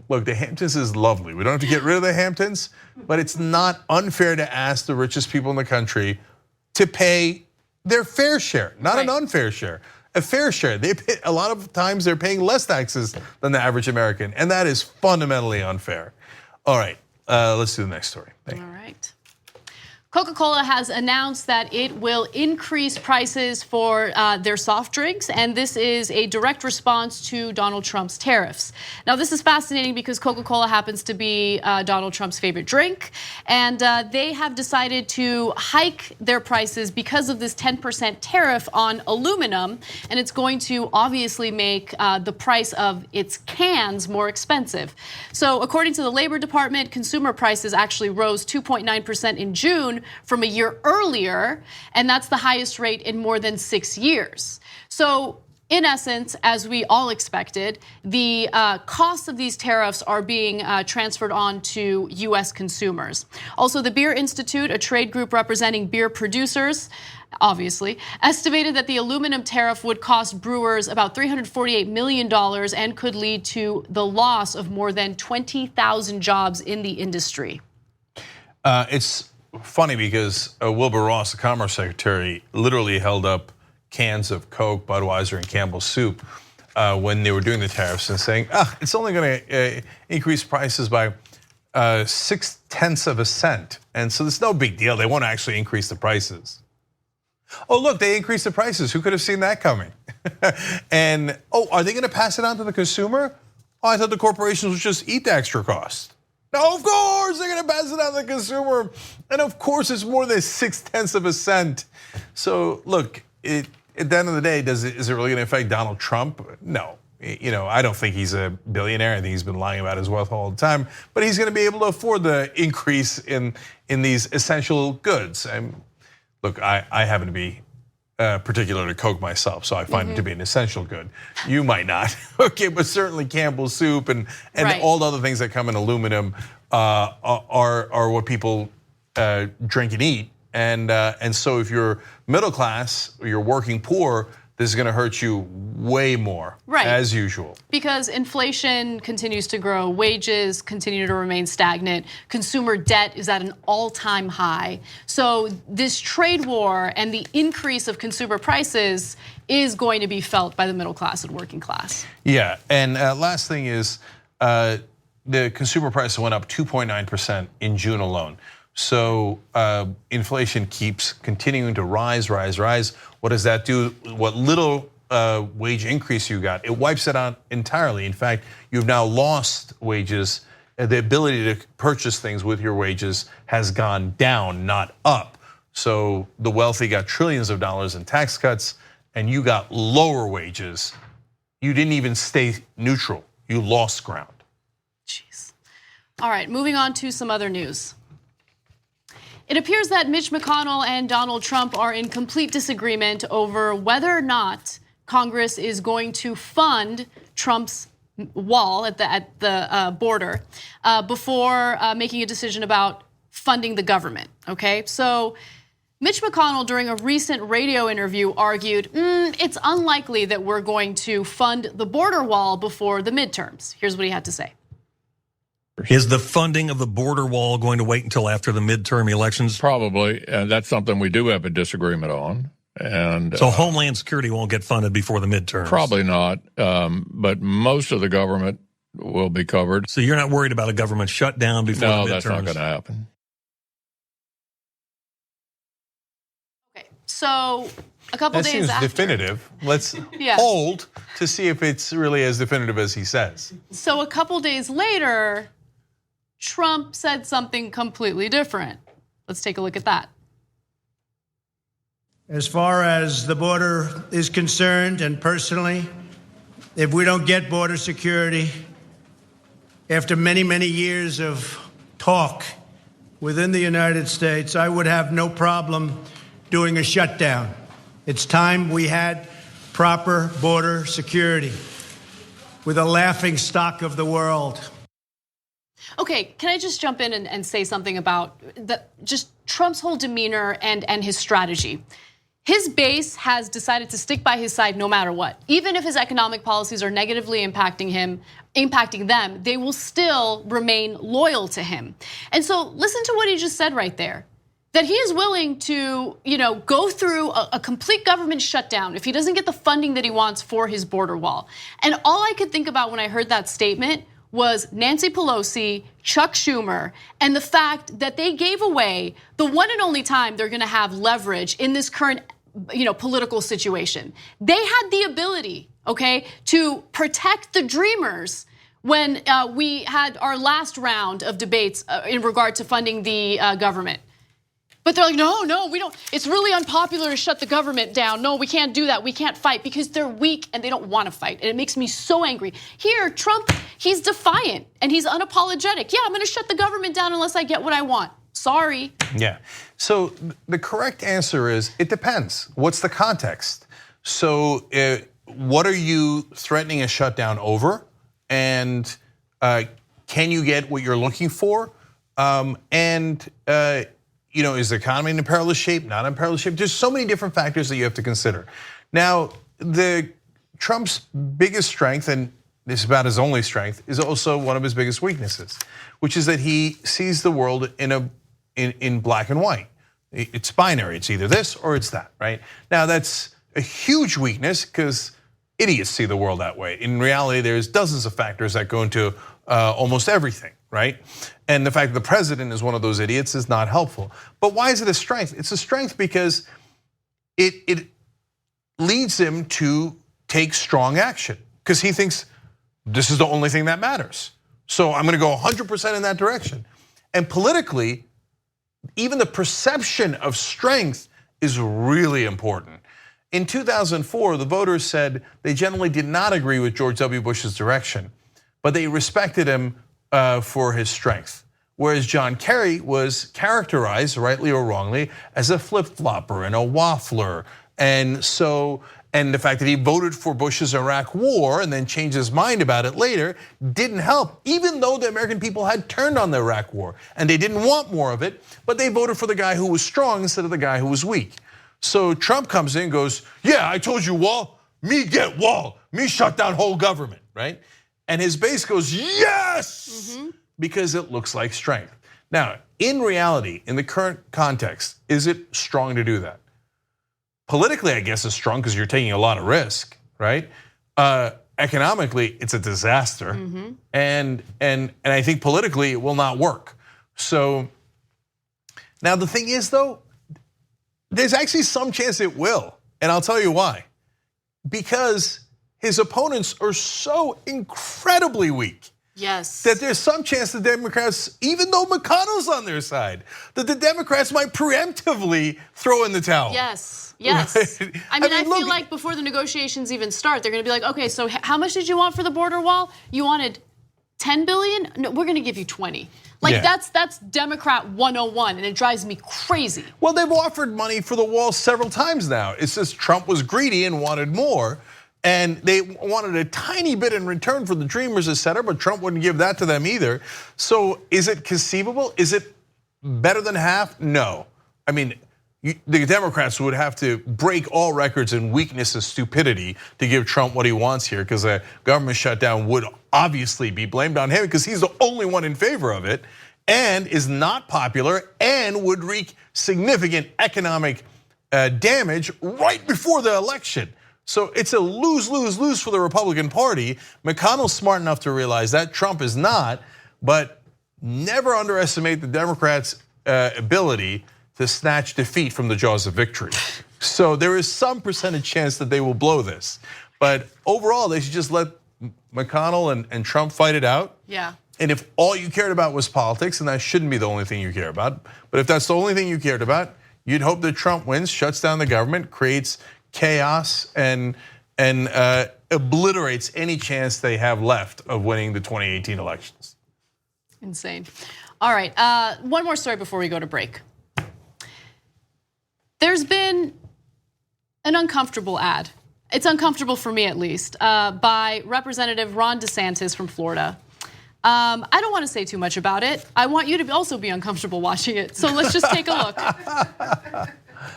Speaker 1: Look, the Hamptons is lovely. We don't have to get rid of the Hamptons, but it's not unfair to ask the richest people in the country to pay their fair share, not an unfair share, a fair share. They pay, a lot of times they're paying less taxes than the average American, and that is fundamentally unfair. All right, let's do the next story.
Speaker 2: All right. Coca-Cola has announced that it will increase prices for their soft drinks, and this is a direct response to Donald Trump's tariffs. Now, this is fascinating because Coca-Cola happens to be Donald Trump's favorite drink, and they have decided to hike their prices because of this 10% tariff on aluminum, and it's going to obviously make the price of its cans more expensive. So, according to the Labor Department, consumer prices actually rose 2.9% in June from a year earlier, and that's the highest rate in more than 6 years. So in essence, as we all expected, the costs of these tariffs are being transferred on to US consumers. Also, the Beer Institute, a trade group representing beer producers, obviously, estimated that the aluminum tariff would cost brewers about $348 million and could lead to the loss of more than 20,000 jobs in the industry.
Speaker 1: It's funny because Wilbur Ross, the Commerce Secretary, literally held up cans of Coke, Budweiser, and Campbell's Soup when they were doing the tariffs and saying, it's only going to increase prices by 0.6 cents. And so it's no big deal. They won't actually increase the prices. Oh, look, they increased the prices. Who could have seen that coming? And, are they going to pass it on to the consumer? Oh, I thought the corporations would just eat the extra cost. No, of course, they're going to pass it on to the consumer. And of course, it's more than 0.6 cents. So look, at the end of the day, is it really going to affect Donald Trump? No. I don't think he's a billionaire. I think he's been lying about his wealth all the time. But he's going to be able to afford the increase in these essential goods. And look, I happen to be particular to Coke myself, so I find it to be an essential good. You might not, okay, but certainly Campbell's Soup and right. All the other things that come in aluminum are what people drink and eat. And so if you're middle class or you're working poor, this is going to hurt you way more, right, as usual. Because
Speaker 2: inflation continues to grow, wages continue to remain stagnant, consumer debt is at an all-time high. So this trade war and the increase of consumer prices is going to be felt by the middle class and working class.
Speaker 1: Yeah, and last thing is the consumer prices went up 2.9% in June alone. So inflation keeps continuing to rise. What does that do? What little wage increase you got, it wipes it out entirely. In fact, you've now lost wages. The ability to purchase things with your wages has gone down, not up. So the wealthy got trillions of dollars in tax cuts, and you got lower wages. You didn't even stay neutral. You lost ground.
Speaker 2: Jeez. All right, moving on to some other news. It appears that Mitch McConnell and Donald Trump are in complete disagreement over whether or not Congress is going to fund Trump's wall at the border before making a decision about funding the government, okay? So Mitch McConnell, during a recent radio interview, argued, it's unlikely that we're going to fund the border wall before the midterms. Here's what he had to say.
Speaker 5: Is the funding of the border wall going to wait until after the midterm elections?
Speaker 6: Probably, and that's something we do have a disagreement on. And
Speaker 5: so Homeland Security won't get funded before the midterms?
Speaker 6: Probably not, but most of the government will be covered.
Speaker 5: So you're not worried about a government shutdown before the midterms?
Speaker 6: No, that's not going to happen.
Speaker 2: Okay, so a couple
Speaker 1: that
Speaker 2: days
Speaker 1: seems
Speaker 2: after.
Speaker 1: definitive. Let's
Speaker 2: Yeah.
Speaker 1: hold to see if it's really as definitive as he says.
Speaker 2: So a couple days later, Trump said something completely different. Let's take a look at that.
Speaker 7: As far as the border is concerned, and personally, if we don't get border security, after many, many years of talk within the United States, I would have no problem doing a shutdown. It's time we had proper border security with a laughing stock of the world.
Speaker 2: Okay, can I just jump in and say something about just Trump's whole demeanor and his strategy? His base has decided to stick by his side no matter what. Even if his economic policies are negatively impacting them, they will still remain loyal to him. And so listen to what he just said right there. That he is willing to, go through a complete government shutdown if he doesn't get the funding that he wants for his border wall. And all I could think about when I heard that statement was Nancy Pelosi, Chuck Schumer, and the fact that they gave away the one and only time they're gonna have leverage in this current political situation. They had the ability, okay, to protect the dreamers when we had our last round of debates in regard to funding the government. But they're like, no, we don't. It's really unpopular to shut the government down. No, we can't do that. We can't fight because they're weak and they don't want to fight. And it makes me so angry. Here, Trump, he's defiant and he's unapologetic. Yeah, I'm going to shut the government down unless I get what I want. Sorry.
Speaker 1: Yeah. So the correct answer is it depends. What's the context? So what are you threatening a shutdown over? And can you get what you're looking for? Is the economy in perilous shape, not in perilous shape? There's so many different factors that you have to consider. Now, Trump's biggest strength, and this is about his only strength, is also one of his biggest weaknesses, which is that he sees the world in black and white. It's binary, it's either this or it's that, right? Now that's a huge weakness because idiots see the world that way. In reality, there's dozens of factors that go into almost everything, right? And the fact that the president is one of those idiots is not helpful. But why is it a strength? It's a strength because it leads him to take strong action because he thinks this is the only thing that matters. So I'm gonna go 100% in that direction. And politically, even the perception of strength is really important. In 2004, the voters said they generally did not agree with George W. Bush's direction, but they respected him for his strength. Whereas John Kerry was characterized, rightly or wrongly, as a flip-flopper and a waffler. And the fact that he voted for Bush's Iraq war and then changed his mind about it later didn't help, even though the American people had turned on the Iraq war and they didn't want more of it, but they voted for the guy who was strong instead of the guy who was weak. So Trump comes in and goes, yeah, I told you wall, me get wall, me shut down whole government, right? And his base goes, yes, because it looks like strength. Now, in reality, in the current context, is it strong to do that? Politically, I guess it's strong because you're taking a lot of risk, right? Economically, it's a disaster, and I think politically it will not work. So now the thing is, though, there's actually some chance it will, and I'll tell you why. Because his opponents are so incredibly weak.
Speaker 2: Yes.
Speaker 1: That there's some chance the Democrats, even though McConnell's on their side, that the Democrats might preemptively throw in the towel.
Speaker 2: Yes. Yes.
Speaker 1: Right?
Speaker 2: I feel like before the negotiations even start, they're gonna be like, okay, so how much did you want for the border wall? You wanted 10 billion? No, we're gonna give you 20. Like that's Democrat 101, and it drives me crazy.
Speaker 1: Well, they've offered money for the wall several times now. It's just Trump was greedy and wanted more. And they wanted a tiny bit in return for the Dreamers, et cetera, but Trump wouldn't give that to them either. So is it conceivable? Is it better than half? No. I mean, the Democrats would have to break all records in weakness and stupidity to give Trump what he wants here, because a government shutdown would obviously be blamed on him because he's the only one in favor of it and is not popular and would wreak significant economic damage right before the election. So it's a lose, lose, lose for the Republican Party. McConnell's smart enough to realize that. Trump is not, but never underestimate the Democrats' ability to snatch defeat from the jaws of victory. So there is some percentage chance that they will blow this. But overall, they should just let McConnell and Trump fight it out.
Speaker 2: Yeah.
Speaker 1: And if all you cared about was politics, and that shouldn't be the only thing you care about, but if that's the only thing you cared about, you'd hope that Trump wins, shuts down the government, creates chaos, and obliterates any chance they have left of winning the 2018 elections.
Speaker 2: Insane. All right, one more story before we go to break. There's been an uncomfortable ad. It's uncomfortable for me at least, by Representative Ron DeSantis from Florida. I don't want to say too much about it. I want you to also be uncomfortable watching it. So let's just take a look.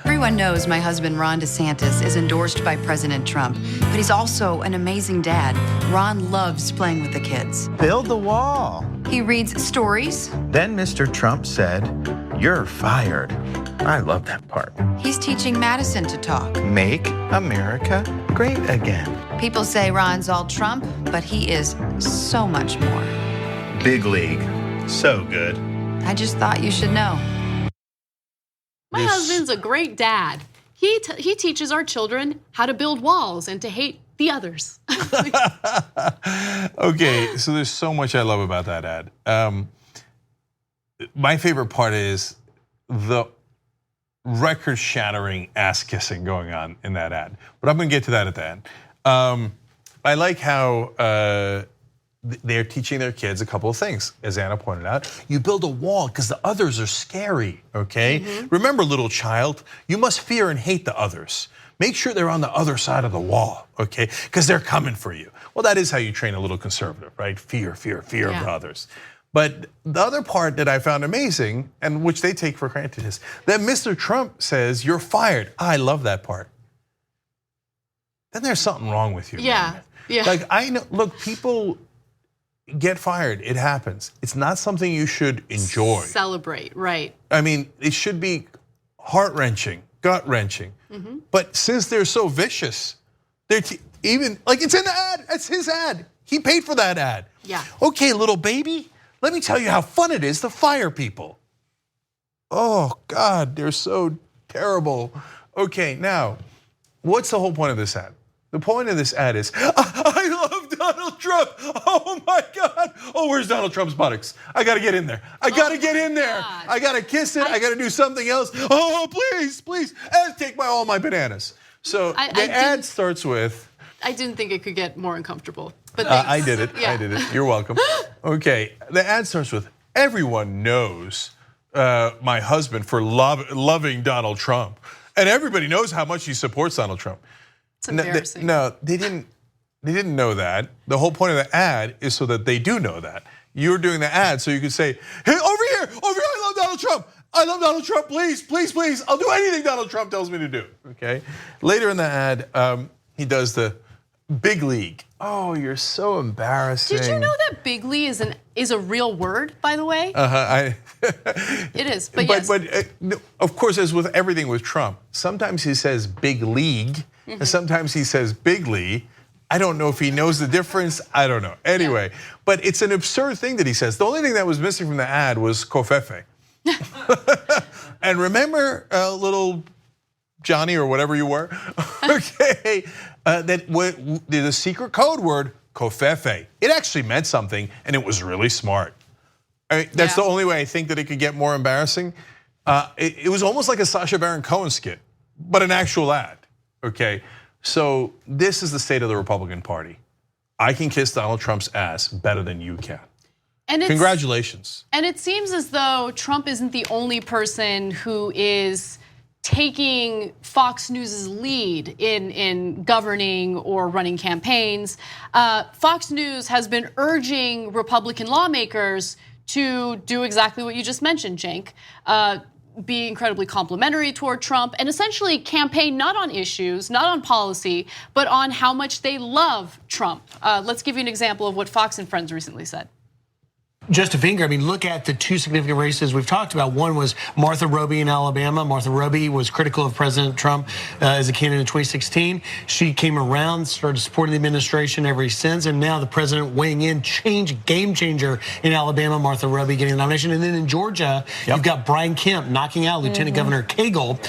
Speaker 8: Everyone knows my husband, Ron DeSantis, is endorsed by President Trump, but he's also an amazing dad. Ron loves playing with the kids.
Speaker 9: Build the wall.
Speaker 8: He reads stories.
Speaker 9: Then Mr. Trump said, "You're fired." I love that part.
Speaker 8: He's teaching Madison to talk.
Speaker 9: Make America great again.
Speaker 8: People say Ron's all Trump, but he is so much more.
Speaker 9: Big league. So good.
Speaker 8: I just thought you should know.
Speaker 2: My husband's a great dad. He teaches our children how to build walls and to hate the others.
Speaker 1: Okay, so there's so much I love about that ad. My favorite part is the record-shattering ass-kissing going on in that ad. But I'm gonna get to that at the end. I like how they're teaching their kids a couple of things, as Anna pointed out. You build a wall because the others are scary, okay? Remember, little child, you must fear and hate the others. Make sure they're on the other side of the wall, okay? Because they're coming for you. Well, that is how you train a little conservative, right? Fear, fear, fear of the others. But the other part that I found amazing, and which they take for granted, is that Mr. Trump says, "You're fired." I love that part. Then there's something wrong with you.
Speaker 2: Yeah,
Speaker 1: man.
Speaker 2: yeah.
Speaker 1: Like, I know, look, people get fired, it happens. It's not something you should enjoy.
Speaker 2: Celebrate, right.
Speaker 1: I mean, it should be heart-wrenching, gut-wrenching. But since they're so vicious, they're even, like, it's in the ad, it's his ad. He paid for that ad.
Speaker 2: Yeah.
Speaker 1: Okay, little baby, let me tell you how fun it is to fire people. Oh God, they're so terrible. Okay, now, what's the whole point of this ad? The point of this ad is, I love Donald Trump. Oh my God. Oh, where's Donald Trump's buttocks? I gotta get in there. I gotta get in there.
Speaker 2: God.
Speaker 1: I gotta kiss it. I gotta do something else. Oh, please, please, and take all my bananas. So the ad starts with,
Speaker 2: I didn't think it could get more uncomfortable, but
Speaker 1: I did it,
Speaker 2: Yeah.
Speaker 1: I did it, you're welcome. Okay, the ad starts with, everyone knows my husband for loving Donald Trump. And everybody knows how much he supports Donald Trump.
Speaker 2: It's embarrassing.
Speaker 1: No, they didn't know that. The whole point of the ad is so that they do know that. You're doing the ad so you can say, hey, over here, I love Donald Trump. I love Donald Trump, please, please, please. I'll do anything Donald Trump tells me to do, okay? Later in the ad, he does the big league. Oh, you're so embarrassing.
Speaker 2: Did you know that big league is a real word, by the way? It is, but yes.
Speaker 1: But of course, as with everything with Trump, sometimes he says big league, and sometimes he says big league. I don't know if he knows the difference. I don't know. Anyway, but it's an absurd thing that he says. The only thing that was missing from the ad was covfefe. And remember, little Johnny or whatever you were, okay, the secret code word, covfefe. It actually meant something, and it was really smart. I mean, that's the only way I think that it could get more embarrassing. It was almost like a Sacha Baron Cohen skit, but an actual ad, okay? So this is the state of the Republican Party. I can kiss Donald Trump's ass better than you can.
Speaker 2: And
Speaker 1: Congratulations.
Speaker 2: And it seems as though Trump isn't the only person who is taking Fox News' lead in governing or running campaigns. Fox News has been urging Republican lawmakers to do exactly what you just mentioned, Cenk. Be incredibly complimentary toward Trump and essentially campaign not on issues, not on policy, but on how much they love Trump. Let's give you an example of what Fox and Friends recently said.
Speaker 10: just a finger, I mean, look at the two significant races we've talked about. One was Martha Roby in Alabama. Martha Roby was critical of President Trump as a candidate in 2016. She came around, started supporting the administration ever since, and now the president weighing in, game changer in Alabama, Martha Roby getting the nomination. And then in Georgia, you've got Brian Kemp knocking out Lieutenant Governor Cagle,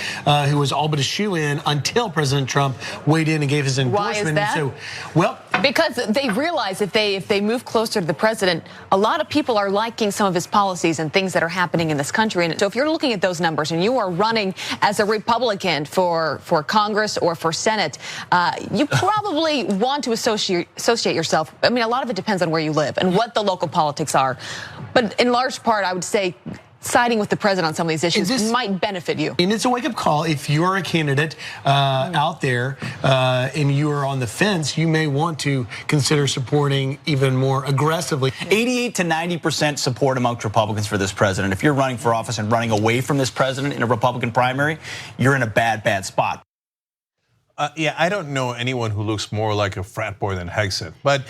Speaker 10: who was all but a shoo-in until President Trump weighed in and gave his endorsement.
Speaker 11: Why is that?
Speaker 10: And so,
Speaker 11: because they realize if they move closer to the president, a lot of people are liking some of his policies and things that are happening in this country. And so if you're looking at those numbers and you are running as a Republican for Congress or for Senate, you probably want to associate yourself. I mean, a lot of it depends on where you live and what the local politics are. But in large part, I would say siding with the president on some of these issues might benefit you.
Speaker 10: And it's a wake-up call. If you're a candidate out there and you are on the fence, you may want to consider supporting even more aggressively.
Speaker 12: 88 to 90% support amongst Republicans for this president. If you're running for office and running away from this president in a Republican primary, you're in a bad spot.
Speaker 1: Yeah, I don't know anyone who looks more like a frat boy than Hegseth, but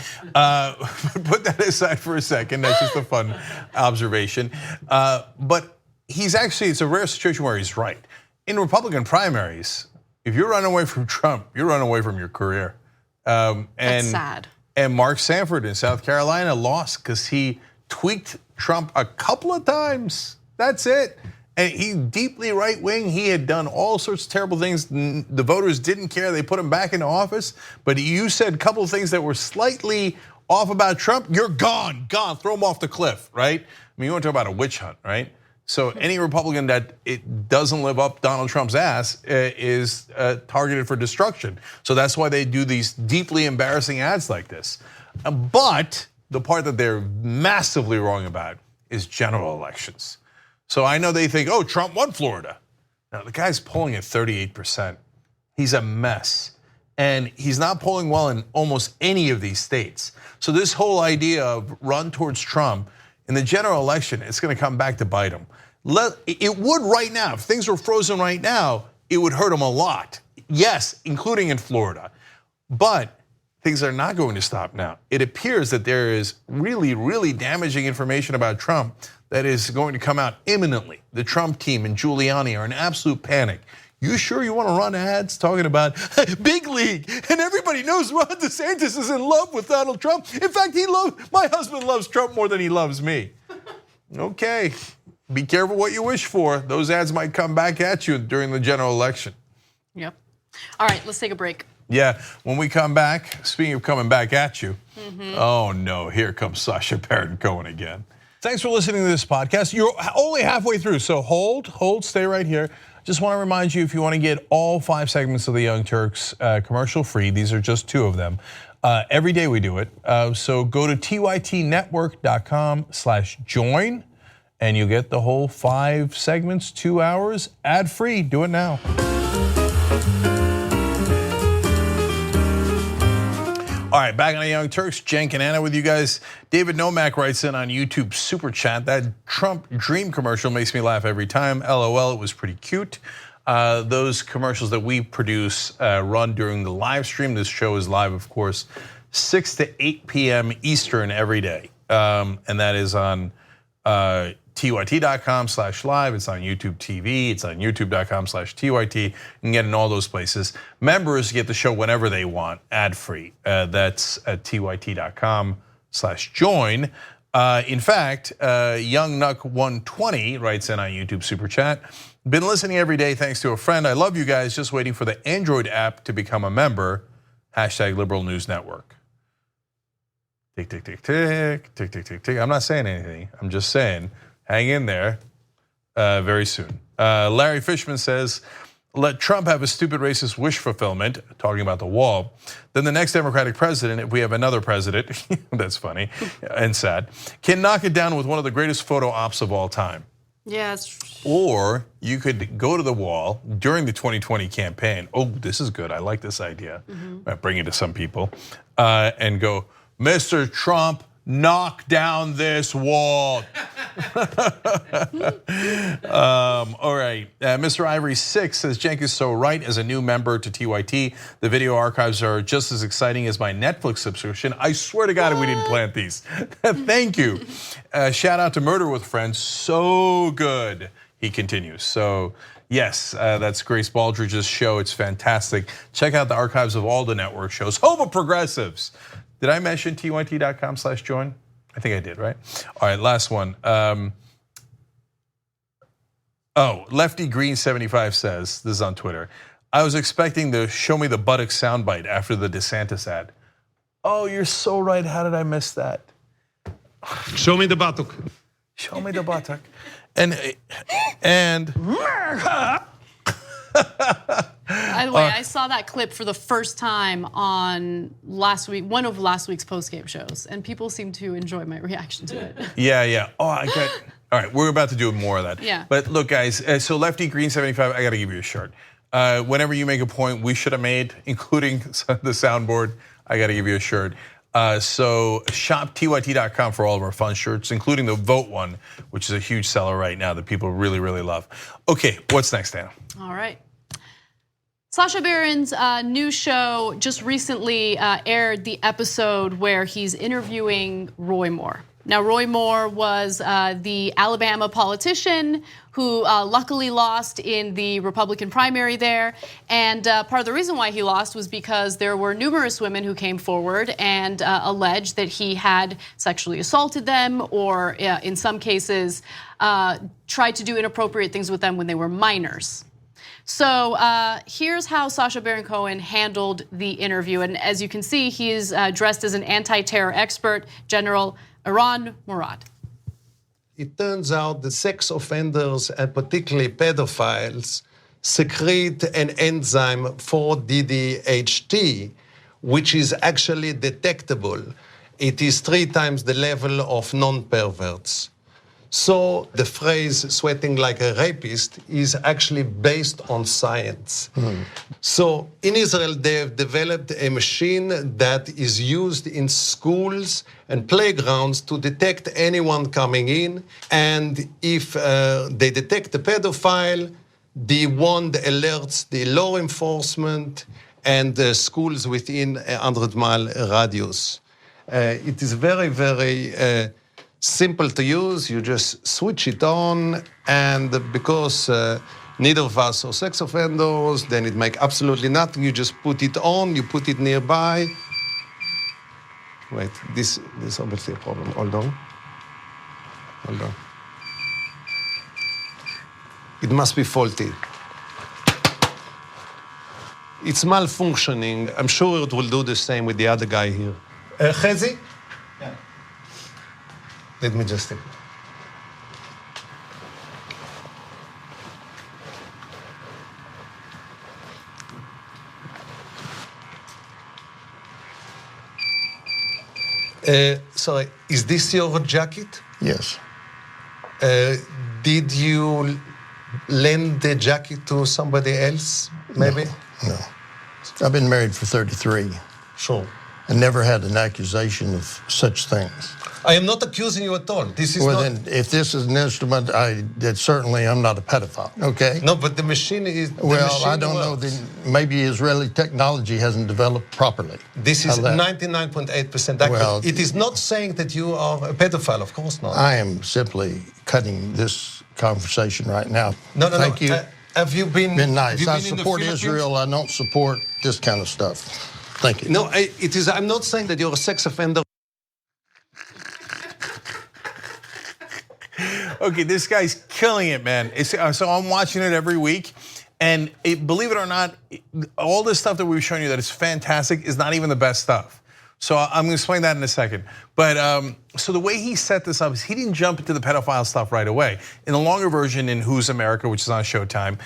Speaker 1: put that aside for a second. That's just a fun observation. But it's a rare situation where he's right. In Republican primaries, if you're running away from Trump, you're running away from your career.
Speaker 2: That's sad.
Speaker 1: And Mark Sanford in South Carolina lost because he tweaked Trump a couple of times. That's it. And he's deeply right-wing. He had done all sorts of terrible things. The voters didn't care. They put him back into office. But you said a couple of things that were slightly off about Trump. You're gone. Throw him off the cliff, right? I mean, you want to talk about a witch hunt, right? So any Republican that it doesn't live up Donald Trump's ass is targeted for destruction. So that's why they do these deeply embarrassing ads like this. But the part that they're massively wrong about is general elections. So I know they think, oh, Trump won Florida. Now the guy's polling at 38%. He's a mess. And he's not polling well in almost any of these states. So this whole idea of run towards Trump in the general election, it's gonna come back to bite him. It would right now, if things were frozen right now, it would hurt him a lot. Yes, including in Florida. But things are not going to stop now. It appears that there is really, really damaging information about Trump that is going to come out imminently. The Trump team and Giuliani are in absolute panic. You sure you want to run ads talking about big league and everybody knows Ron DeSantis is in love with Donald Trump? In fact, my husband loves Trump more than he loves me. Okay, be careful what you wish for. Those ads might come back at you during the general election.
Speaker 2: Yep. All right, let's take a break.
Speaker 1: Yeah, when we come back, speaking of coming back at you, oh no, here comes Sacha Baron Cohen again. Thanks for listening to this podcast. You're only halfway through, so hold, stay right here. Just want to remind you, if you want to get all 5 segments of the Young Turks commercial free, these are just 2 of them. Every day we do it. So go to tytnetwork.com/join and you get the whole 5 segments, 2 hours, ad free. Do it now. All right, back on the Young Turks, Cenk and Anna with you guys. David Nomack writes in on YouTube Super Chat, that Trump dream commercial makes me laugh every time. LOL, it was pretty cute. Those commercials that we produce run during the live stream. This show is live, of course, 6 to 8 p.m. Eastern every day. And that is on tyt.com/live. It's on YouTube TV. It's on youtube.com/tyt. You can get in all those places. Members get the show whenever they want, ad-free. That's at tyt.com/join. In fact, Young Nuck 120 writes in on YouTube Super Chat. Been listening every day thanks to a friend. I love you guys. Just waiting for the Android app to become a member. #Liberal News Network. Tick, tick, tick, tick, tick, tick, tick, tick. I'm not saying anything. I'm just saying, hang in there very soon. Larry Fishman says, let Trump have a stupid racist wish fulfillment, talking about the wall. Then the next Democratic president, if we have another president, that's funny and sad, can knock it down with one of the greatest photo ops of all time.
Speaker 2: Yes.
Speaker 1: Or you could go to the wall during the 2020 campaign. Oh, this is good. I like this idea. Bring it to some people and go, Mr. Trump, knock down this wall. All right, Mr. Ivory 6 says, Cenk is so right. As a new member to TYT, the video archives are just as exciting as my Netflix subscription. I swear to God, we didn't plant these. Thank you. Shout out to Murder with Friends. So good, he continues. So yes, that's Grace Baldridge's show. It's fantastic. Check out the archives of all the network shows. Home of Progressives. Did I mention tyt.com/join? I think I did, right? All right, last one. Lefty Green 75 says, this is on Twitter, I was expecting the show me the buttock soundbite after the DeSantis ad. Oh, you're so right. How did I miss that?
Speaker 13: Show me the buttock.
Speaker 1: Show me the buttock. And
Speaker 2: by the way, I saw that clip for the first time on one of last week's postgame shows, and people seem to enjoy my reaction to it.
Speaker 1: Yeah. Oh, I got. All right, we're about to do more of that.
Speaker 2: Yeah.
Speaker 1: But look, guys. So Lefty Green 75, I got to give you a shirt. Whenever you make a point we should have made, including the soundboard, I got to give you a shirt. So shop tyt.com for all of our fun shirts, including the vote one, which is a huge seller right now that people really, really love. Okay, what's next, Anna?
Speaker 2: All right. Sacha Baron's new show just recently aired the episode where he's interviewing Roy Moore. Now, Roy Moore was the Alabama politician who luckily lost in the Republican primary there. And part of the reason why he lost was because there were numerous women who came forward and alleged that he had sexually assaulted them or in some cases tried to do inappropriate things with them when they were minors. So here's how Sacha Baron Cohen handled the interview. And as you can see, he is dressed as an anti-terror expert, General Iran Murad.
Speaker 14: It turns out that sex offenders, and particularly pedophiles, secrete an enzyme 4-DDHT, which is actually detectable. It is 3 times the level of non-perverts. So the phrase sweating like a rapist is actually based on science. So in Israel, they've developed a machine that is used in schools and playgrounds to detect anyone coming in. And if they detect a pedophile, the wand alerts the law enforcement and the schools within a 100-mile radius. It is very, very simple to use. You just switch it on, and because neither of us are sex offenders, then it makes absolutely nothing. You just put it on, you put it nearby. Wait, this is obviously a problem. Hold on. It must be faulty. It's malfunctioning. I'm sure it will do the same with the other guy here. Chezi? Yeah. Let me just take it. Sorry, is this your jacket?
Speaker 15: Yes.
Speaker 14: Did you lend the jacket to somebody else, maybe?
Speaker 15: No. I've been married for 33.
Speaker 14: Sure.
Speaker 15: And never had an accusation of such things.
Speaker 14: I am not accusing you at all. This is
Speaker 15: well,
Speaker 14: not...
Speaker 15: then, if this is an instrument, certainly I'm not a pedophile, okay?
Speaker 14: No, but the machine is...
Speaker 15: Well, I don't know. Maybe Israeli technology hasn't developed properly.
Speaker 14: This is 99.8% accurate.
Speaker 15: Well,
Speaker 14: it is not saying that you are a pedophile, of course not.
Speaker 15: I am simply cutting this conversation right now.
Speaker 14: No.
Speaker 15: Thank you.
Speaker 14: Have you been...
Speaker 15: Been nice. I
Speaker 14: been
Speaker 15: support Israel. I don't support this kind of stuff. Thank you.
Speaker 14: No, I'm not saying that you're a sex offender.
Speaker 1: Okay, this guy's killing it, man. So I'm watching it every week, and believe it or not, all this stuff that we've shown you that is fantastic is not even the best stuff. So I'm gonna explain that in a second. But so the way he set this up is he didn't jump into the pedophile stuff right away. In the longer version in Who's America, which is on Showtime,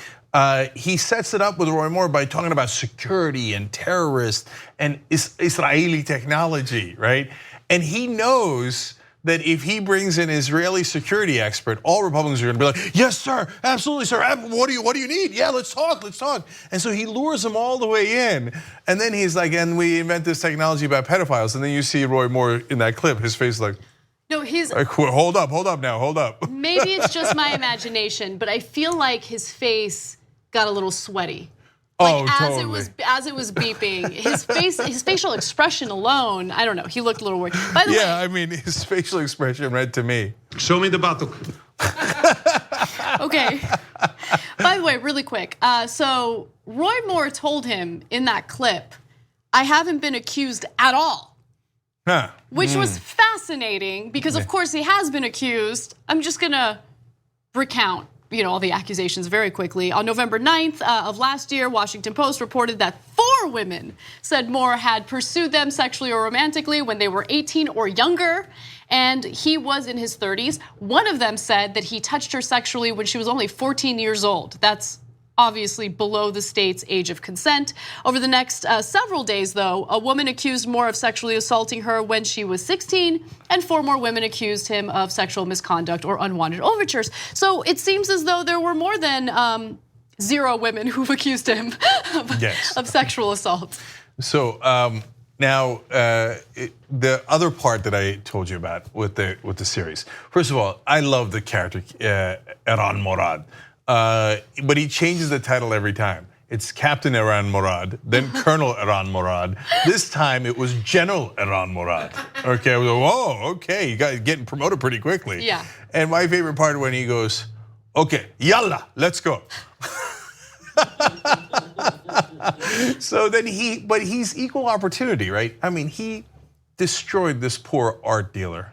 Speaker 1: he sets it up with Roy Moore by talking about security and terrorists and Israeli technology, right? And he knows that if he brings an Israeli security expert, all Republicans are gonna be like, yes, sir, absolutely, sir, what do you need? Yeah, let's talk. And so he lures them all the way in. And then he's like, and we invent this technology about pedophiles. And then you see Roy Moore in that clip, his face like,
Speaker 2: No, he's.
Speaker 1: Like, hold up now, hold up.
Speaker 2: Maybe it's just my imagination, but I feel like his face got a little sweaty. Like
Speaker 1: totally.
Speaker 2: As it was beeping, his facial expression alone, I don't know, he looked a little worried. By the way,
Speaker 1: I mean, his facial expression read to me.
Speaker 13: Show me the batuk.
Speaker 2: Okay. By the way, really quick. So Roy Moore told him in that clip, I haven't been accused at all.
Speaker 1: Huh.
Speaker 2: Which was fascinating because of course he has been accused. I'm just gonna recount all the accusations very quickly. On November 9th of last year, Washington Post reported that 4 women said Moore had pursued them sexually or romantically when they were 18 or younger, and he was in his 30s. One of them said that he touched her sexually when she was only 14 years old. That's obviously below the state's age of consent. Over the next several days, though, a woman accused Moore of sexually assaulting her when she was 16, and 4 more women accused him of sexual misconduct or unwanted overtures. So it seems as though there were more than 0 women who've accused him of sexual assault. So
Speaker 1: now the other part that I told you about with the series. First of all, I love the character Eran Morad. But he changes the title every time. It's Captain Eran Morad, then Colonel Eran Morad. This time it was General Eran Morad. Okay, I was like, whoa, okay, you guys getting promoted pretty quickly.
Speaker 2: Yeah.
Speaker 1: And my favorite part when he goes, okay, yalla, let's go. So then he's equal opportunity, right? I mean, he destroyed this poor art dealer.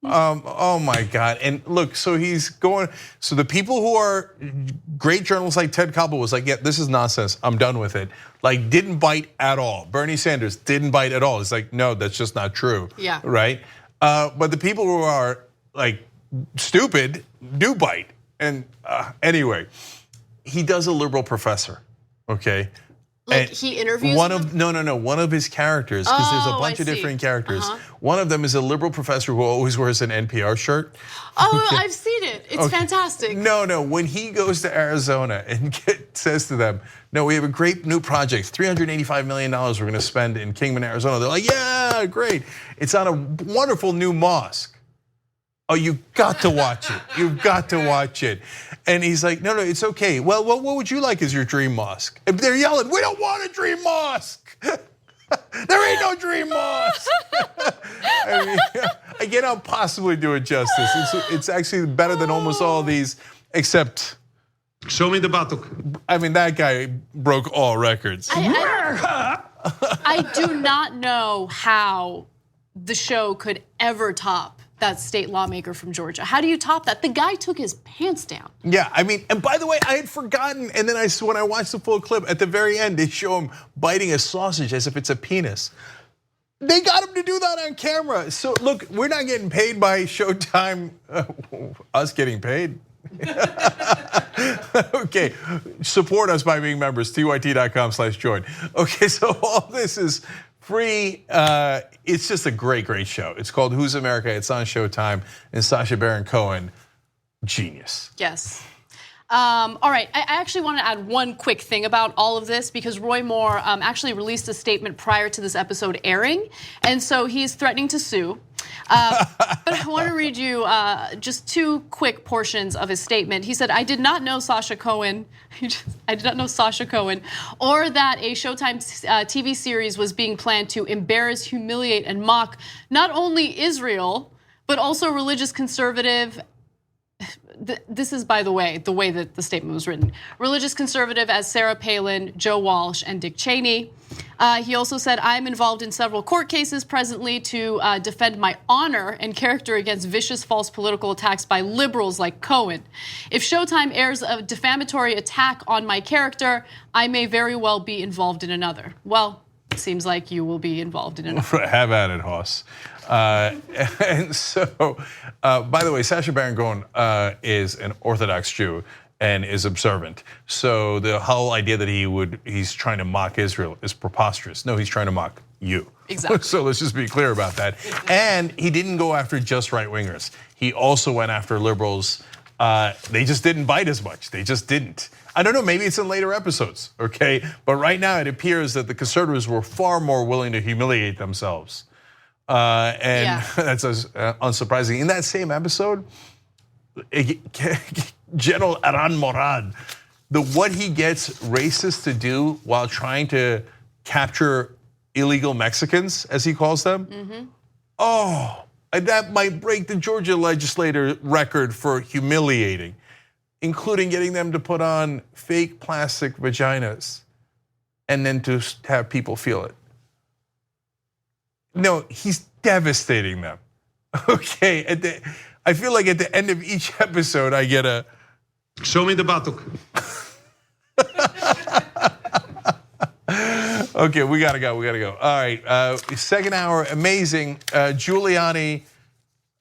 Speaker 1: Oh my God, and look, so he's going, so the people who are great journalists like Ted Koppel was like, yeah, this is nonsense, I'm done with it. Like, didn't bite at all. Bernie Sanders didn't bite at all. It's like, no, that's just not true,
Speaker 2: yeah.
Speaker 1: Right? But the people who are like stupid do bite. And anyway, he does a liberal professor, okay?
Speaker 2: Like he interviews
Speaker 1: one of his characters, because there's a bunch of different characters. One of them is a liberal professor who always wears an NPR shirt.
Speaker 2: Oh, okay. I've seen it. It's fantastic.
Speaker 1: No, when he goes to Arizona and says to them, no, we have a great new project, $385 million we're gonna spend in Kingman, Arizona. They're like, yeah, great. It's on a wonderful new mosque. Oh, you've got to watch it. You've got to watch it. And he's like, no, it's okay. Well, what would you like as your dream mosque? And they're yelling, we don't want a dream mosque. There ain't no dream mosque. I mean, I cannot possibly do it justice. It's actually better than almost all of these, except.
Speaker 13: Show me the batuk.
Speaker 1: I mean, that guy broke all records.
Speaker 2: I do not know how the show could ever top that state lawmaker from Georgia. How do you top that? The guy took his pants down.
Speaker 1: Yeah, I mean, and by the way, I had forgotten, and then when I watched the full clip, at the very end, they show him biting a sausage as if it's a penis. They got him to do that on camera. So look, we're not getting paid by Showtime, us getting paid. Okay, support us by being members, tyt.com/join. Okay, so all this is free. It's just a great show. It's called Who's America? It's on Showtime, and Sacha Baron Cohen, genius.
Speaker 2: Yes. All right, I actually want to add one quick thing about all of this because Roy Moore actually released a statement prior to this episode airing, and so he's threatening to sue. But I want to read you just 2 quick portions of his statement. He said, I did not know Sacha Cohen, or that a Showtime TV series was being planned to embarrass, humiliate, and mock not only Israel, but also religious conservative. This is, by the way that the statement was written. Religious conservative as Sarah Palin, Joe Walsh, and Dick Cheney. He also said, I'm involved in several court cases presently to defend my honor and character against vicious false political attacks by liberals like Cohen. If Showtime airs a defamatory attack on my character, I may very well be involved in another. Well, it seems like you will be involved in another.
Speaker 1: Have at it, Hoss. And so, by the way, Sacha Baron Cohen is an Orthodox Jew and is observant. So the whole idea that he's trying to mock Israel is preposterous. No, he's trying to mock you.
Speaker 2: Exactly.
Speaker 1: So let's just be clear about that. And he didn't go after just right-wingers. He also went after liberals. They just didn't bite as much. They just didn't. I don't know, maybe it's in later episodes, okay? But right now it appears that the conservatives were far more willing to humiliate themselves And that's unsurprising. In that same episode, General Aran Morad, what he gets racists to do while trying to capture illegal Mexicans, as he calls them, that might break the Georgia legislator record for humiliating, including getting them to put on fake plastic vaginas and then to have people feel it. No, he's devastating them. Okay, I feel like at the end of each episode, I get a
Speaker 13: show me the batok.
Speaker 1: Okay, we gotta go. All right, second hour, amazing. Giuliani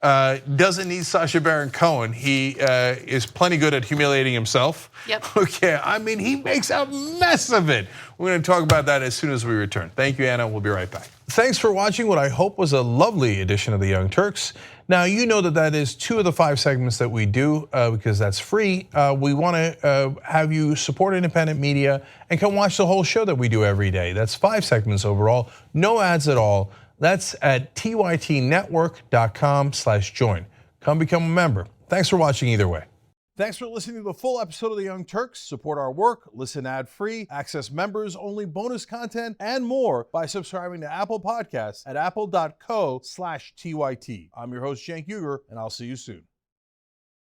Speaker 1: doesn't need Sacha Baron Cohen. He is plenty good at humiliating himself.
Speaker 2: Yep.
Speaker 1: Okay, I mean, he makes a mess of it. We're gonna talk about that as soon as we return. Thank you, Anna. We'll be right back. Thanks for watching what I hope was a lovely edition of The Young Turks. Now, you know that is 2 of the 5 segments that we do because that's free. We want to have you support independent media and come watch the whole show that we do every day. That's 5 segments overall, no ads at all. That's at tytnetwork.com/join. Come become a member. Thanks for watching either way. Thanks for listening to the full episode of The Young Turks. Support our work, listen ad-free, access members-only bonus content, and more by subscribing to Apple Podcasts at apple.co/TYT. I'm your host, Cenk Uygur, and I'll see you soon.